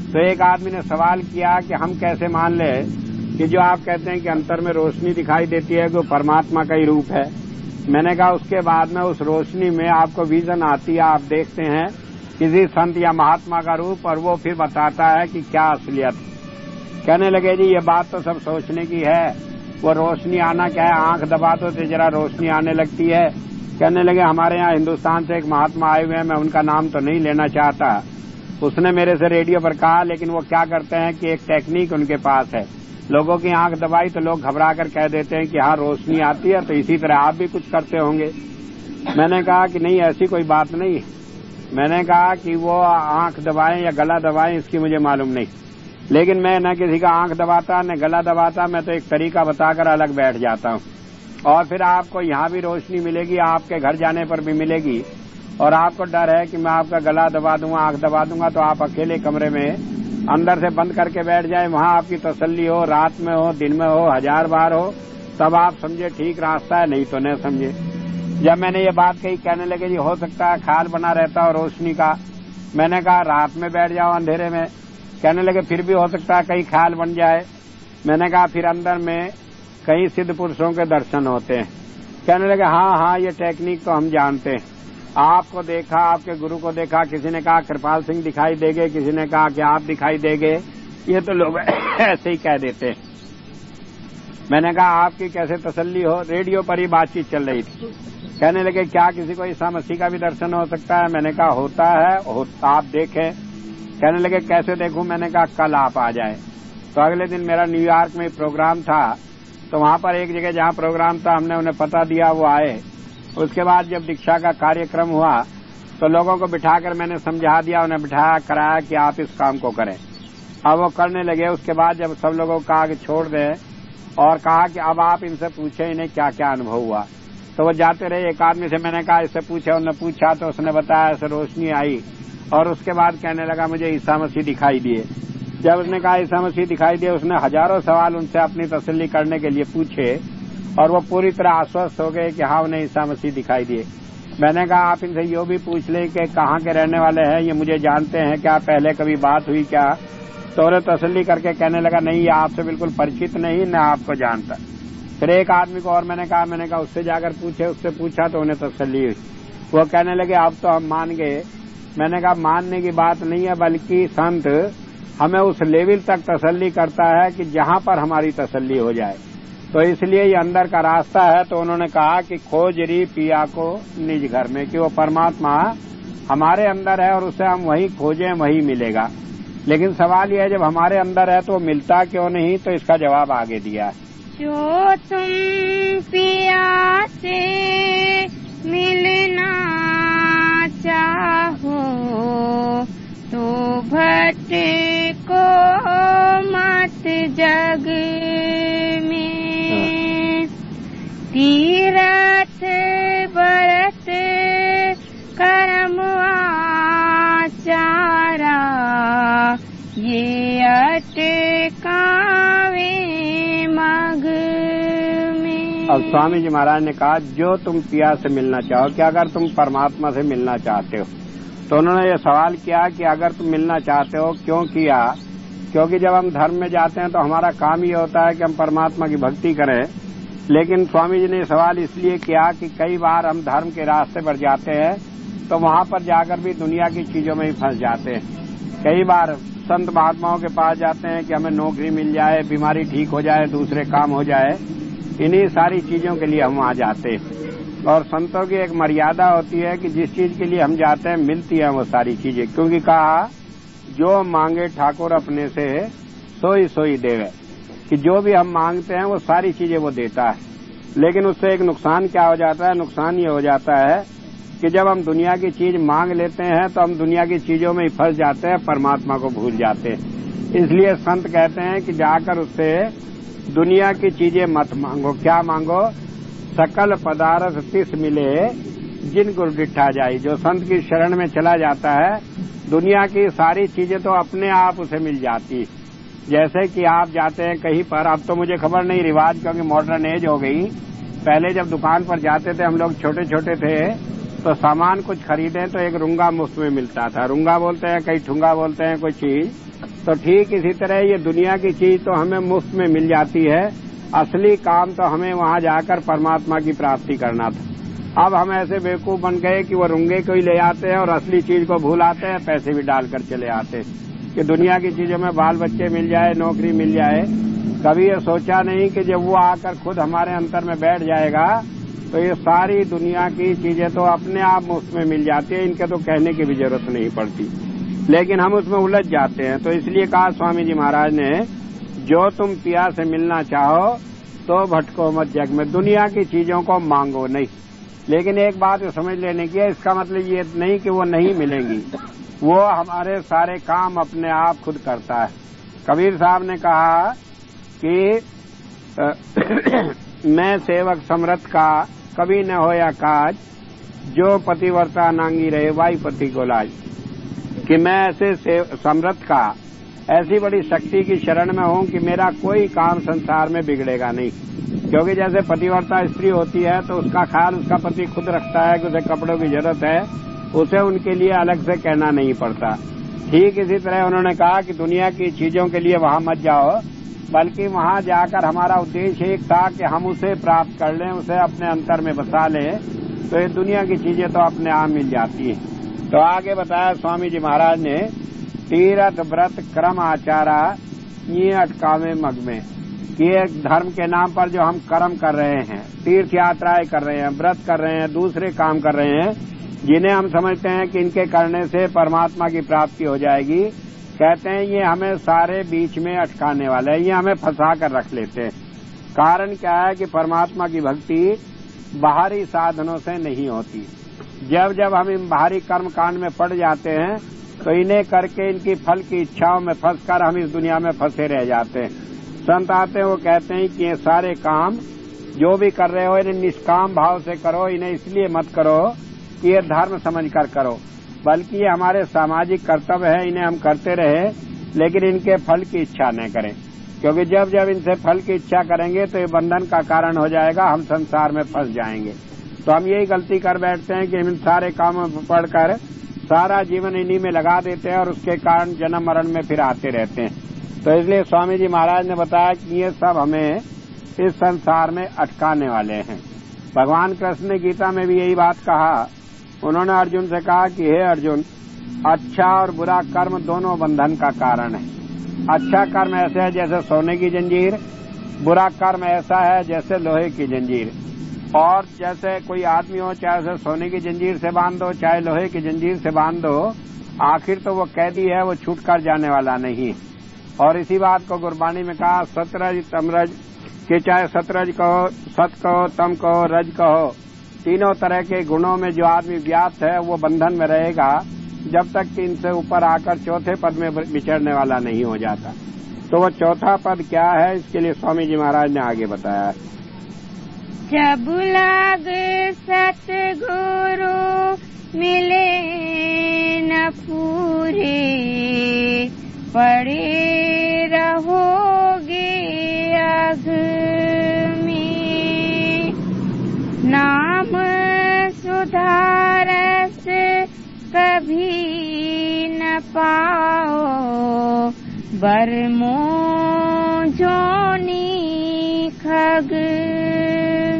तो एक आदमी ने सवाल किया कि हम कैसे मान ले कि जो आप कहते हैं कि अंतर में रोशनी दिखाई देती है कि वो परमात्मा का ही रूप है। मैंने कहा उसके बाद में उस रोशनी में आपको विजन आती है, आप देखते हैं किसी संत या महात्मा का रूप, और वो फिर बताता है कि क्या असलियत। कहने लगे जी ये बात तो सब सोचने की है, वो रोशनी आना क्या है, आंख दबा दो तो जरा रोशनी आने लगती है। कहने लगे हमारे यहाँ हिंदुस्तान से एक महात्मा आए हुए हैं, मैं उनका नाम तो नहीं लेना चाहता, उसने मेरे से रेडियो पर कहा, लेकिन वो क्या करते हैं कि एक टेक्निक उनके पास है, लोगों की आंख दबाई तो लोग घबरा कर कह देते हैं कि हाँ रोशनी आती है, तो इसी तरह आप भी कुछ करते होंगे। मैंने कहा कि नहीं ऐसी कोई बात नहीं। मैंने कहा कि वो आंख दबाएं या गला दबाएं इसकी मुझे मालूम नहीं, लेकिन मैं न किसी का आंख दबाता न गला दबाता, मैं तो एक तरीका बताकर अलग बैठ जाता हूँ, और फिर आपको यहाँ भी रोशनी मिलेगी, आपके घर जाने पर भी मिलेगी। और आपको डर है कि मैं आपका गला दबा दूंगा, आंख दबा दूंगा, तो आप अकेले कमरे में अंदर से बंद करके बैठ जाए, वहां आपकी तसल्ली हो, रात में हो, दिन में हो, 1000 बार हो, तब आप समझे ठीक रास्ता है, नहीं तो न समझे। जब मैंने ये बात कही, कहने लगे जी हो सकता है ख्याल बना रहता हो रोशनी का। मैंने कहा रात में बैठ जाओ अंधेरे में। कहने लगे फिर भी हो सकता है कहीं ख्याल बन जाए। मैंने कहा फिर अंदर में कई सिद्ध पुरुषों के दर्शन होते हैं। कहने लगे हाँ ये टेक्निक तो हम जानते हैं, आपको देखा, आपके गुरु को देखा, किसी ने कहा कृपाल सिंह दिखाई देंगे, किसी ने कहा कि आप दिखाई देंगे, ये तो लोग ऐसे ही कह देते हैं। मैंने कहा आपकी कैसे तसल्ली हो, रेडियो पर ही बातचीत चल रही थी। कहने लगे क्या किसी को ईसा मसीह का भी दर्शन हो सकता है। मैंने कहा होता है, आप देखें। कहने लगे कैसे देखूं। मैंने कहा कल आप आ जाए। तो अगले दिन मेरा न्यूयॉर्क में प्रोग्राम था, तो वहां पर एक जगह जहां प्रोग्राम था हमने उन्हें पता दिया, वो आए। उसके बाद जब दीक्षा का कार्यक्रम हुआ तो लोगों को बिठाकर मैंने समझा दिया, उन्हें बिठाया कराया कि आप इस काम को करें। अब वो करने लगे। उसके बाद जब सब लोगों को कहा कि छोड़ दें और कहा कि अब आप इनसे पूछें इन्हें क्या क्या अनुभव हुआ, तो वो जाते रहे। एक आदमी से मैंने कहा इससे पूछे, उन्होंने पूछा तो उसने बताया ऐसे रोशनी आई, और उसके बाद कहने लगा मुझे ईसा मसीह दिखाई दिए। जब उसने कहा ईसा मसीह दिखाई दिए, उसने हजारों सवाल उनसे अपनी तसल्ली करने के लिए पूछे और वो पूरी तरह आश्वस्त हो गए कि हाँ उन्हें ईसा मसीह दिखाई दिए। मैंने कहा आप इनसे यो भी पूछ लें कि कहाँ के रहने वाले हैं, ये मुझे जानते हैं क्या, पहले कभी बात हुई क्या? तो उन्हें तसल्ली करके कहने लगा नहीं, ये आपसे बिल्कुल परिचित नहीं, न आपको जानता। फिर एक आदमी को और मैंने कहा उससे जाकर पूछे, उससे पूछा तो उन्हें तसल्ली हुई। वो कहने लगे अब तो हम मान गए। मैंने कहा मानने की बात नहीं है, बल्कि संत हमें उस लेवल तक तसल्ली करता है कि जहाँ पर हमारी तसल्ली हो जाए। तो इसलिए ये अंदर का रास्ता है। तो उन्होंने कहा कि खोज री पिया को निज घर में, कि वो परमात्मा हमारे अंदर है और उसे हम वहीं खोजें वहीं मिलेगा। लेकिन सवाल यह है जब हमारे अंदर है तो मिलता क्यों नहीं? तो इसका जवाब आगे दिया है। जो तुम पिया से मिलना चाहो तो भटको मत जग में, तीरथ व्रत कर्म आचारा ये अटकावे मग में। अब स्वामी जी महाराज ने कहा जो तुम पिया से मिलना चाहो, कि अगर तुम परमात्मा से मिलना चाहते हो। तो उन्होंने ये सवाल किया कि अगर तुम मिलना चाहते हो क्यों किया? क्योंकि जब हम धर्म में जाते हैं तो हमारा काम ये होता है कि हम परमात्मा की भक्ति करें। लेकिन स्वामी जी ने सवाल इसलिए किया कि कई बार हम धर्म के रास्ते पर जाते हैं तो वहाँ पर जाकर भी दुनिया की चीजों में ही फंस जाते हैं। कई बार संत महात्माओं के पास जाते हैं कि हमें नौकरी मिल जाए, बीमारी ठीक हो जाए, दूसरे काम हो जाए, इन्हीं सारी चीजों के लिए हम वहाँ जाते हैं। और संतों की एक मर्यादा होती है कि जिस चीज के लिए हम जाते हैं मिलती है वो सारी चीजें, क्योंकि कहा जो मांगे ठाकुर अपने से सोई सोई देवे, कि जो भी हम मांगते हैं वो सारी चीजें वो देता है। लेकिन उससे एक नुकसान क्या हो जाता है? नुकसान ये हो जाता है कि जब हम दुनिया की चीज मांग लेते हैं तो हम दुनिया की चीजों में ही फंस जाते हैं, परमात्मा को भूल जाते हैं। इसलिए संत कहते हैं कि जाकर उससे दुनिया की चीजें मत मांगो। क्या मांगो? सकल पदार्थ तिस मिले जिन गुर डिठा जाई। जो संत की शरण में चला जाता है दुनिया की सारी चीजें तो अपने आप उसे मिल जाती। जैसे कि आप जाते हैं कहीं पर, अब तो मुझे खबर नहीं रिवाज, क्योंकि मॉडर्न एज हो गई। पहले जब दुकान पर जाते थे हम लोग छोटे छोटे थे तो सामान कुछ खरीदें तो एक रुंगा मुफ्त में मिलता था। रुंगा बोलते हैं, कई ठुंगा बोलते हैं कोई चीज। तो ठीक इसी तरह ये दुनिया की चीज तो हमें मुफ्त में मिल जाती है, असली काम तो हमें वहाँ जाकर परमात्मा की प्राप्ति करना था। अब हम ऐसे बेवकूफ बन गए कि वो रुंगे को ही ले आते हैं और असली चीज को भूल आते हैं, पैसे भी डालकर चले आते हैं कि दुनिया की चीजों में बाल बच्चे मिल जाए, नौकरी मिल जाए। कभी ये सोचा नहीं कि जब वो आकर खुद हमारे अंतर में बैठ जाएगा तो ये सारी दुनिया की चीजें तो अपने आप मुफ्त में मिल जाती है, इनके तो कहने की भी जरूरत नहीं पड़ती। लेकिन हम उसमें उलझ जाते हैं। तो इसलिए कहा स्वामी जी महाराज ने, जो तुम पिया से मिलना चाहो तो भटको मत जग में, दुनिया की चीजों को मांगो नहीं। लेकिन एक बात जो समझ लेने की है, इसका मतलब ये नहीं कि वो नहीं मिलेंगी, वो हमारे सारे काम अपने आप खुद करता है। कबीर साहब ने कहा कि मैं सेवक समरथ का कभी न होया काज, जो पतिव्रता नांगी रहे वाई पति को लाज। कि मैं ऐसे समरथ का, ऐसी बड़ी शक्ति की शरण में हूँ कि मेरा कोई काम संसार में बिगड़ेगा नहीं। क्योंकि जैसे पतिव्रता स्त्री होती है तो उसका ख्याल उसका पति खुद रखता है कि उसे कपड़ों की जरूरत है, उसे उनके लिए अलग से कहना नहीं पड़ता। ठीक इसी तरह उन्होंने कहा कि दुनिया की चीजों के लिए वहां मत जाओ, बल्कि वहां जाकर हमारा उद्देश्य एक था कि हम उसे प्राप्त कर लें, उसे अपने अंतर में बसा लें, तो ये दुनिया की चीजें तो अपने आप मिल जाती है। तो आगे बताया स्वामी जी महाराज ने, तीर्थ व्रत क्रम आचारा ये अटकावे मग में, कि एक धर्म के नाम पर जो हम कर्म कर रहे हैं, तीर्थ यात्राएं कर रहे हैं, व्रत कर रहे हैं, दूसरे काम कर रहे हैं, जिन्हें हम समझते हैं कि इनके करने से परमात्मा की प्राप्ति हो जाएगी, कहते हैं ये हमें सारे बीच में अटकाने वाले हैं, ये हमें फंसा कर रख लेते हैं। कारण क्या है कि परमात्मा की भक्ति बाहरी साधनों से नहीं होती। जब जब हम इन बाहरी कर्म कांड में पड़ जाते हैं तो इन्हें करके इनकी फल की इच्छाओं में फंसकर हम इस दुनिया में फंसे रह जाते हैं। संत आते हैं, वो कहते हैं कि ये सारे काम जो भी कर रहे हो इन्हें निष्काम भाव से करो, इन्हें इसलिए मत करो कि ये धर्म समझकर करो, बल्कि ये हमारे सामाजिक कर्तव्य है, इन्हें हम करते रहे। लेकिन इनके फल की इच्छा न करें, क्योंकि जब जब इनसे फल की इच्छा करेंगे तो ये बंधन का कारण हो जाएगा, हम संसार में फंस जाएंगे। तो हम यही गलती कर बैठते हैं कि इन सारे कामों में पढ़कर सारा जीवन इन्हीं में लगा देते हैं और उसके कारण जन्म मरण में फिर आते रहते हैं। तो इसलिए स्वामी जी महाराज ने बताया कि ये सब हमें इस संसार में अटकाने वाले हैं। भगवान कृष्ण ने गीता में भी यही बात कहा। उन्होंने अर्जुन से कहा कि हे अर्जुन, अच्छा और बुरा कर्म दोनों बंधन का कारण है। अच्छा कर्म ऐसे है जैसे सोने की जंजीर, बुरा कर्म ऐसा है जैसे लोहे की जंजीर। और जैसे कोई आदमी हो, चाहे उसे सोने की जंजीर से बांध दो चाहे लोहे की जंजीर से बांध दो, आखिर तो वो कैदी है, वो छूट कर जाने वाला नहीं। और इसी बात को गुरबाणी में कहा, सतरज तमरज कि चाहे सतरज कहो, सत कहो, तम कहो, रज कहो, तीनों तरह के गुणों में जो आदमी व्याप्त है वो बंधन में रहेगा जब तक कि इनसे ऊपर आकर चौथे पद में विचरने वाला नहीं हो जाता। तो वो चौथा पद क्या है, इसके लिए स्वामी जी महाराज ने आगे बताया। जब लाग सतगुरु मिले न पूरे, पड़े रहोगे आग में। नाम सुधारस कभी न पाओ, बरमो जोनी खग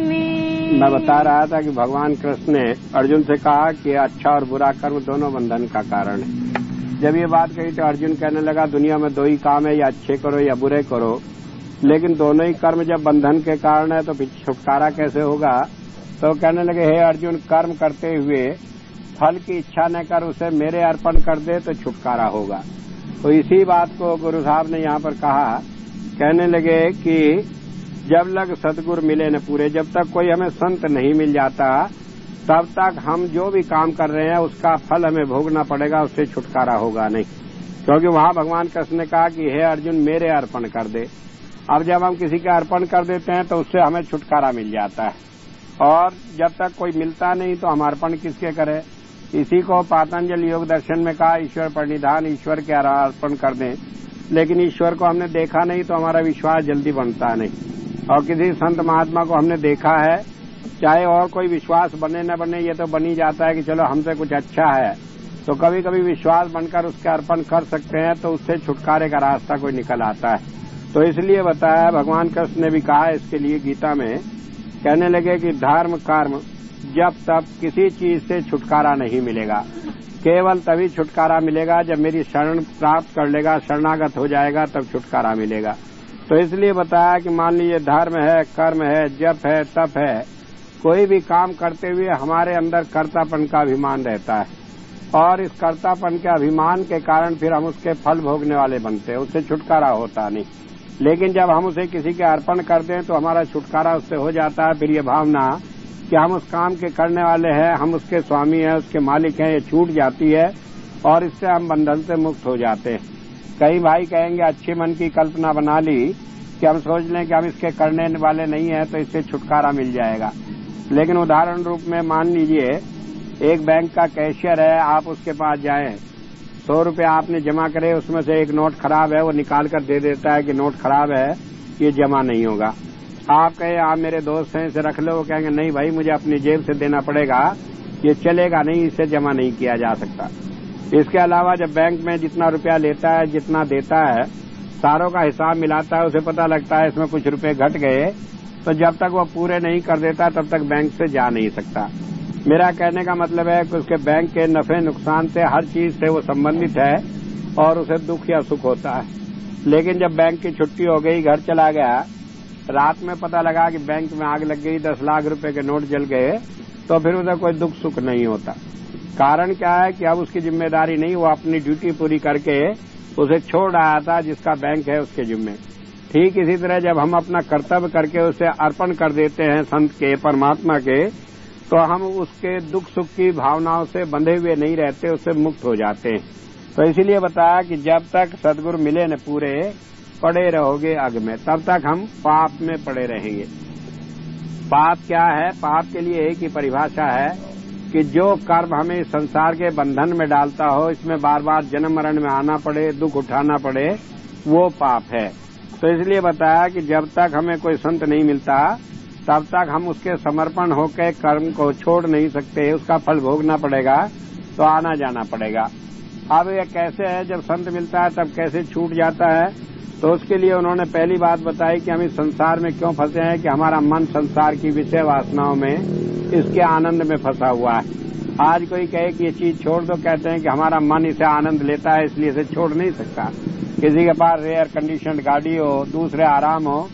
में। मैं बता रहा था कि भगवान कृष्ण ने अर्जुन से कहा कि अच्छा और बुरा कर्म दोनों बंधन का कारण है। जब ये बात कही तो अर्जुन कहने लगा, दुनिया में दो ही काम है, या अच्छे करो या बुरे करो, लेकिन दोनों ही कर्म जब बंधन के कारण है तो फिर छुटकारा कैसे होगा। तो कहने लगे, हे अर्जुन, कर्म करते हुए फल की इच्छा न कर, उसे मेरे अर्पण कर दे तो छुटकारा होगा। तो इसी बात को गुरु साहब ने यहाँ पर कहा। कहने लगे कि जब लग सतगुरु मिले न पूरे, जब तक कोई हमें संत नहीं मिल जाता तब तक हम जो भी काम कर रहे हैं उसका फल हमें भोगना पड़ेगा, उससे छुटकारा होगा नहीं। क्योंकि वहाँ भगवान कृष्ण ने कहा कि हे अर्जुन, मेरे अर्पण कर दे। अब जब हम किसी के अर्पण कर देते हैं तो उससे हमें छुटकारा मिल जाता है, और जब तक कोई मिलता नहीं तो हम अर्पण किसके करें। इसी को पातंजलि योग दर्शन में कहा, ईश्वर परिनिधान, ईश्वर के अर्पण कर दें। लेकिन ईश्वर को हमने देखा नहीं तो हमारा विश्वास जल्दी बनता नहीं। और किसी संत महात्मा को हमने देखा है, चाहे और कोई विश्वास बने न बने, ये तो बन ही जाता है कि चलो हमसे कुछ अच्छा है, तो कभी कभी विश्वास बनकर उसके अर्पण कर सकते हैं, तो उससे छुटकारे का रास्ता कोई निकल आता है। तो इसलिए बताया, भगवान कृष्ण ने भी कहा इसके लिए गीता में। कहने लगे कि धर्म कर्म जब तक किसी चीज से छुटकारा नहीं मिलेगा, केवल तभी छुटकारा मिलेगा जब मेरी शरण प्राप्त कर लेगा, शरणागत हो जाएगा, तब छुटकारा मिलेगा। तो इसलिए बताया कि मान लीजिए धर्म है, कर्म है, जप है, तप है, कोई भी काम करते हुए हमारे अंदर कर्तापन का अभिमान रहता है, और इस कर्तापन के अभिमान के कारण फिर हम उसके फल भोगने वाले बनते हैं, उससे छुटकारा होता नहीं। लेकिन जब हम उसे किसी के अर्पण कर दें तो हमारा छुटकारा उससे हो जाता है। फिर ये भावना कि हम उस काम के करने वाले हैं, हम उसके स्वामी हैं, उसके मालिक हैं, ये छूट जाती है और इससे हम बंधन से मुक्त हो जाते हैं। कई भाई कहेंगे अच्छे मन की कल्पना बना ली कि हम सोच लें कि हम इसके करने वाले नहीं हैं तो इससे छुटकारा मिल जाएगा। लेकिन उदाहरण रूप में मान लीजिए एक बैंक का कैशियर है, आप उसके पास जाएं, 100 रुपये आपने जमा करे, उसमें से एक नोट खराब है, वो निकाल कर दे देता है कि नोट खराब है, ये जमा नहीं होगा। आप कहे आप मेरे दोस्त हैं, इसे रख लो, वो कहेंगे नहीं भाई मुझे अपनी जेब से देना पड़ेगा, ये चलेगा नहीं, इसे जमा नहीं किया जा सकता। इसके अलावा जब बैंक में जितना रुपया लेता है, जितना देता है, सारों का हिसाब मिलाता है, उसे पता लगता है इसमें कुछ रुपए घट गए, तो जब तक वो पूरे नहीं कर देता तब तक बैंक से जा नहीं सकता। मेरा कहने का मतलब है कि उसके बैंक के नफे नुकसान से, हर चीज से वो संबंधित है और उसे दुख या सुख होता है। लेकिन जब बैंक की छुट्टी हो गई, घर चला गया, रात में पता लगा कि बैंक में आग लग गई, 10 लाख रुपए के नोट जल गए, तो फिर उसे कोई दुख सुख नहीं होता। कारण क्या है कि अब उसकी जिम्मेदारी नहीं, वो अपनी ड्यूटी पूरी करके उसे छोड़ आया था जिसका बैंक है उसके जिम्मे। ठीक इसी तरह जब हम अपना कर्तव्य करके उसे अर्पण कर देते हैं संत के, परमात्मा के, तो हम उसके दुख सुख की भावनाओं से बंधे हुए नहीं रहते, उससे मुक्त हो जाते हैं। तो इसीलिए बताया कि जब तक सदगुरु मिले न पूरे, पड़े रहोगे अग में, तब तक हम पाप में पड़े रहेंगे। पाप क्या है? पाप के लिए एक ही परिभाषा है कि जो कर्म हमें इस संसार के बंधन में डालता हो, इसमें बार बार जन्म मरण में आना पड़े, दुख उठाना पड़े, वो पाप है। तो इसलिए बताया कि जब तक हमें कोई संत नहीं मिलता तब तक हम उसके समर्पण होकर कर्म को छोड़ नहीं सकते, उसका फल भोगना पड़ेगा, तो आना जाना पड़ेगा। अब यह कैसे है, जब संत मिलता है तब कैसे छूट जाता है, तो उसके लिए उन्होंने पहली बात बताई कि हम इस संसार में क्यों फंसे हैं, कि हमारा मन संसार की विषय वासनाओं में, इसके आनंद में फंसा हुआ है। आज कोई कहे कि ये चीज छोड़ दो, कहते हैं कि हमारा मन इसे आनंद लेता है इसलिए इसे छोड़ नहीं सकता। किसी के पास एयर कंडीशन गाड़ी हो, दूसरे आराम हो,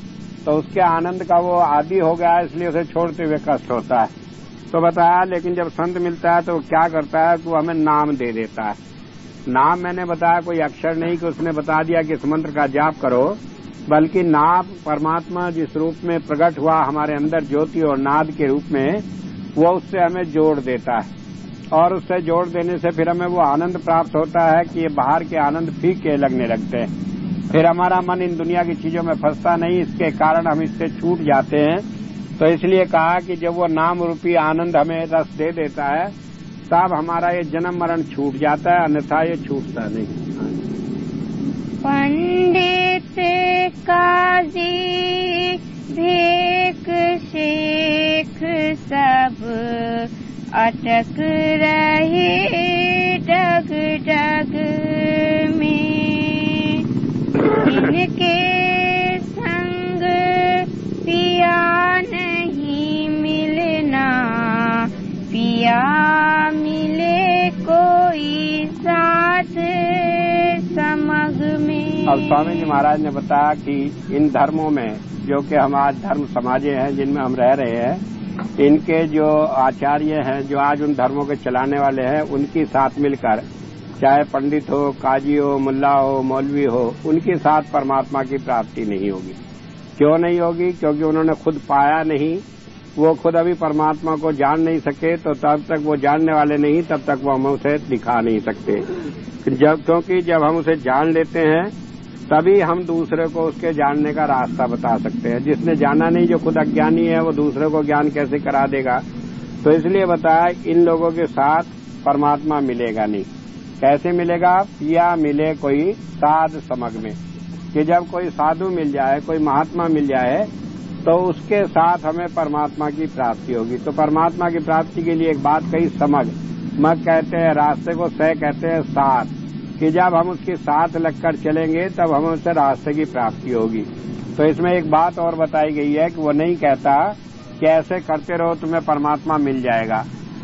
तो उसके आनंद का वो आदी हो गया है, इसलिए उसे छोड़ते हुए कष्ट होता है। तो बताया, लेकिन जब संत मिलता है तो वो क्या करता है कि वो हमें नाम दे देता है। नाम मैंने बताया कोई अक्षर नहीं कि उसने बता दिया कि इस मंत्र का जाप करो, बल्कि नाम परमात्मा जिस रूप में प्रकट हुआ हमारे अंदर ज्योति और नाद के रूप में, वो उससे हमें जोड़ देता है। और उससे जोड़ देने से फिर हमें वो आनंद प्राप्त होता है कि ये बाहर के आनंद फीके लगने लगते हैं। फिर हमारा मन इन दुनिया की चीजों में फंसता नहीं, इसके कारण हम इससे छूट जाते हैं। तो इसलिए कहा कि जब वो नाम रूपी आनंद हमें रस दे देता है तब हमारा ये जन्म मरण छूट जाता है, अन्यथा ये छूटता नहीं। पंडित काजी भेक शेख सब अटक रहे डग डग में, इनके संग पिया नहीं मिलना, पिया मिले कोई साथ समग में। अब स्वामी जी महाराज ने बताया कि इन धर्मों में, जो कि हम आज धर्म समाजे हैं जिनमें हम रह रहे हैं, इनके जो आचार्य हैं, जो आज उन धर्मों के चलाने वाले हैं, उनके साथ मिलकर, चाहे पंडित हो, काजी हो, मुल्ला हो, मौलवी हो, उनके साथ परमात्मा की प्राप्ति नहीं होगी। क्यों नहीं होगी? क्योंकि उन्होंने खुद पाया नहीं, वो खुद अभी परमात्मा को जान नहीं सके, तो तब तक वो जानने वाले नहीं, तब तक वो हम उसे दिखा नहीं सकते। क्योंकि जब हम उसे जान लेते हैं तभी हम दूसरे को उसके जानने का रास्ता बता सकते हैं। जिसने जाना नहीं, जो खुद अज्ञानी है, वो दूसरे को ज्ञान कैसे करा देगा। तो इसलिए बताया, इन लोगों के साथ परमात्मा मिलेगा नहीं। कैसे मिलेगा? पिया मिले कोई साध समग में, कि जब कोई साधु मिल जाए, कोई महात्मा मिल जाए, तो उसके साथ हमें परमात्मा की प्राप्ति होगी। तो परमात्मा की प्राप्ति के लिए एक बात कही, समग। मग कहते हैं रास्ते को, सह कहते हैं साथ, कि जब हम उसके साथ लगकर चलेंगे तब हमें उससे रास्ते की प्राप्ति होगी। तो इसमें एक बात और बताई गई है कि वो नहीं कहता कि ऐसे करते रहो तुम्हें परमात्मा मिल जाएगा।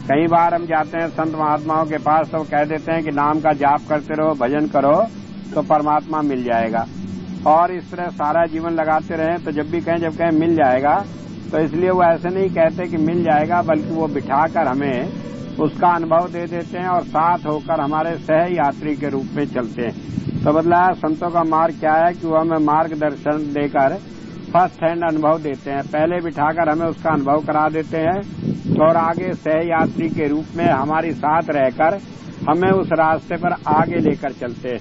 कई बार हम जाते हैं संत महात्माओं के पास, तो कह देते हैं कि नाम का जाप करते रहो, भजन करो, तो परमात्मा मिल जाएगा। और इस तरह सारा जीवन लगाते रहें, तो जब कहें मिल जाएगा, तो इसलिए वो ऐसे नहीं कहते कि मिल जाएगा, बल्कि वो बिठाकर हमें उसका अनुभव दे देते हैं और साथ होकर हमारे सह यात्री के रूप में चलते हैं। तो बदला संतों का मार्ग क्या है कि वो हमें मार्गदर्शन देकर फर्स्ट हैंड अनुभव देते हैं। पहले बिठाकर हमें उसका अनुभव करा देते हैं और आगे सह यात्री के रूप में हमारी साथ रहकर हमें उस रास्ते पर आगे लेकर चलते हैं।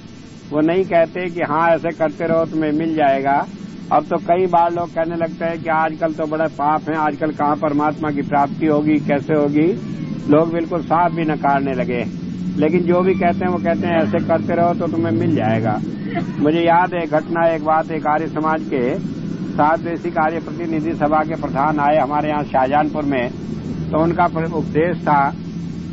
वो नहीं कहते कि हाँ ऐसे करते रहो तुम्हें मिल जाएगा। अब तो कई बार लोग कहने लगते हैं कि आजकल तो बड़े पाप हैं, आजकल कहाँ परमात्मा की प्राप्ति होगी, कैसे होगी। लोग बिल्कुल साफ भी नकारने लगे। लेकिन जो भी कहते हैं वो कहते हैं ऐसे करते रहो तो तुम्हें मिल जाएगा। मुझे याद है घटना, एक बात, एक आर्य समाज के 7 देशी कार्य प्रतिनिधि सभा के प्रधान आए हमारे यहाँ शाहजहानपुर में। तो उनका उपदेश था,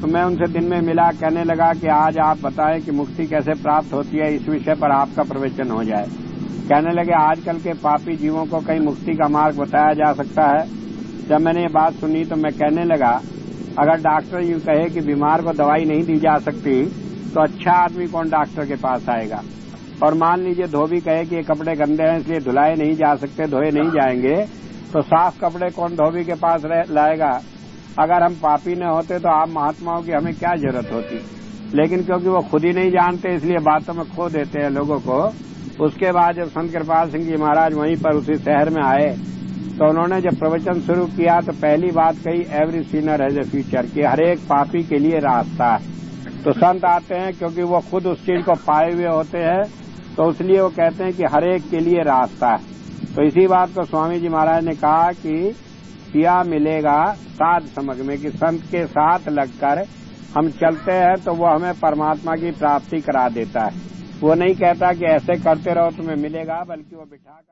तो मैं उनसे दिन में मिला, कहने लगा कि आज आप बताएं कि मुक्ति कैसे प्राप्त होती है, इस विषय पर आपका प्रवचन हो जाए। कहने लगे आजकल के पापी जीवों को कहीं मुक्ति का मार्ग बताया जा सकता है। जब मैंने ये बात सुनी तो मैं कहने लगा, अगर डॉक्टर यूं कहे कि बीमार को दवाई नहीं दी जा सकती, तो अच्छा आदमी कौन डॉक्टर के पास आएगा। और मान लीजिए धोबी कहे कि ये कपड़े गंदे हैं इसलिए धुलाए नहीं जा सकते, धोए नहीं जाएंगे, तो साफ कपड़े कौन धोबी के पास लाएगा। अगर हम पापी न होते तो आप महात्माओं की हमें क्या जरूरत होती। लेकिन क्योंकि वो खुद ही नहीं जानते इसलिए बातों में खो देते हैं लोगों को। उसके बाद जब संत कृपाल सिंह जी महाराज वहीं पर उसी शहर में आए, तो उन्होंने जब प्रवचन शुरू किया तो पहली बात कही, every Sinner has a future, कि हर एक पापी के लिए रास्ता है। तो संत आते हैं क्योंकि वो खुद उस चीज को पाए हुए होते हैं, तो इसलिए वो कहते हैं कि हर एक के लिए रास्ता है। तो इसी बात को स्वामी जी महाराज ने कहा कि पिया मिलेगा साध समझ में कि संत के साथ लगकर हम चलते हैं तो वो हमें परमात्मा की प्राप्ति करा देता है। वो नहीं कहता कि ऐसे करते रहो तुम्हें मिलेगा, बल्कि वो बिठा कर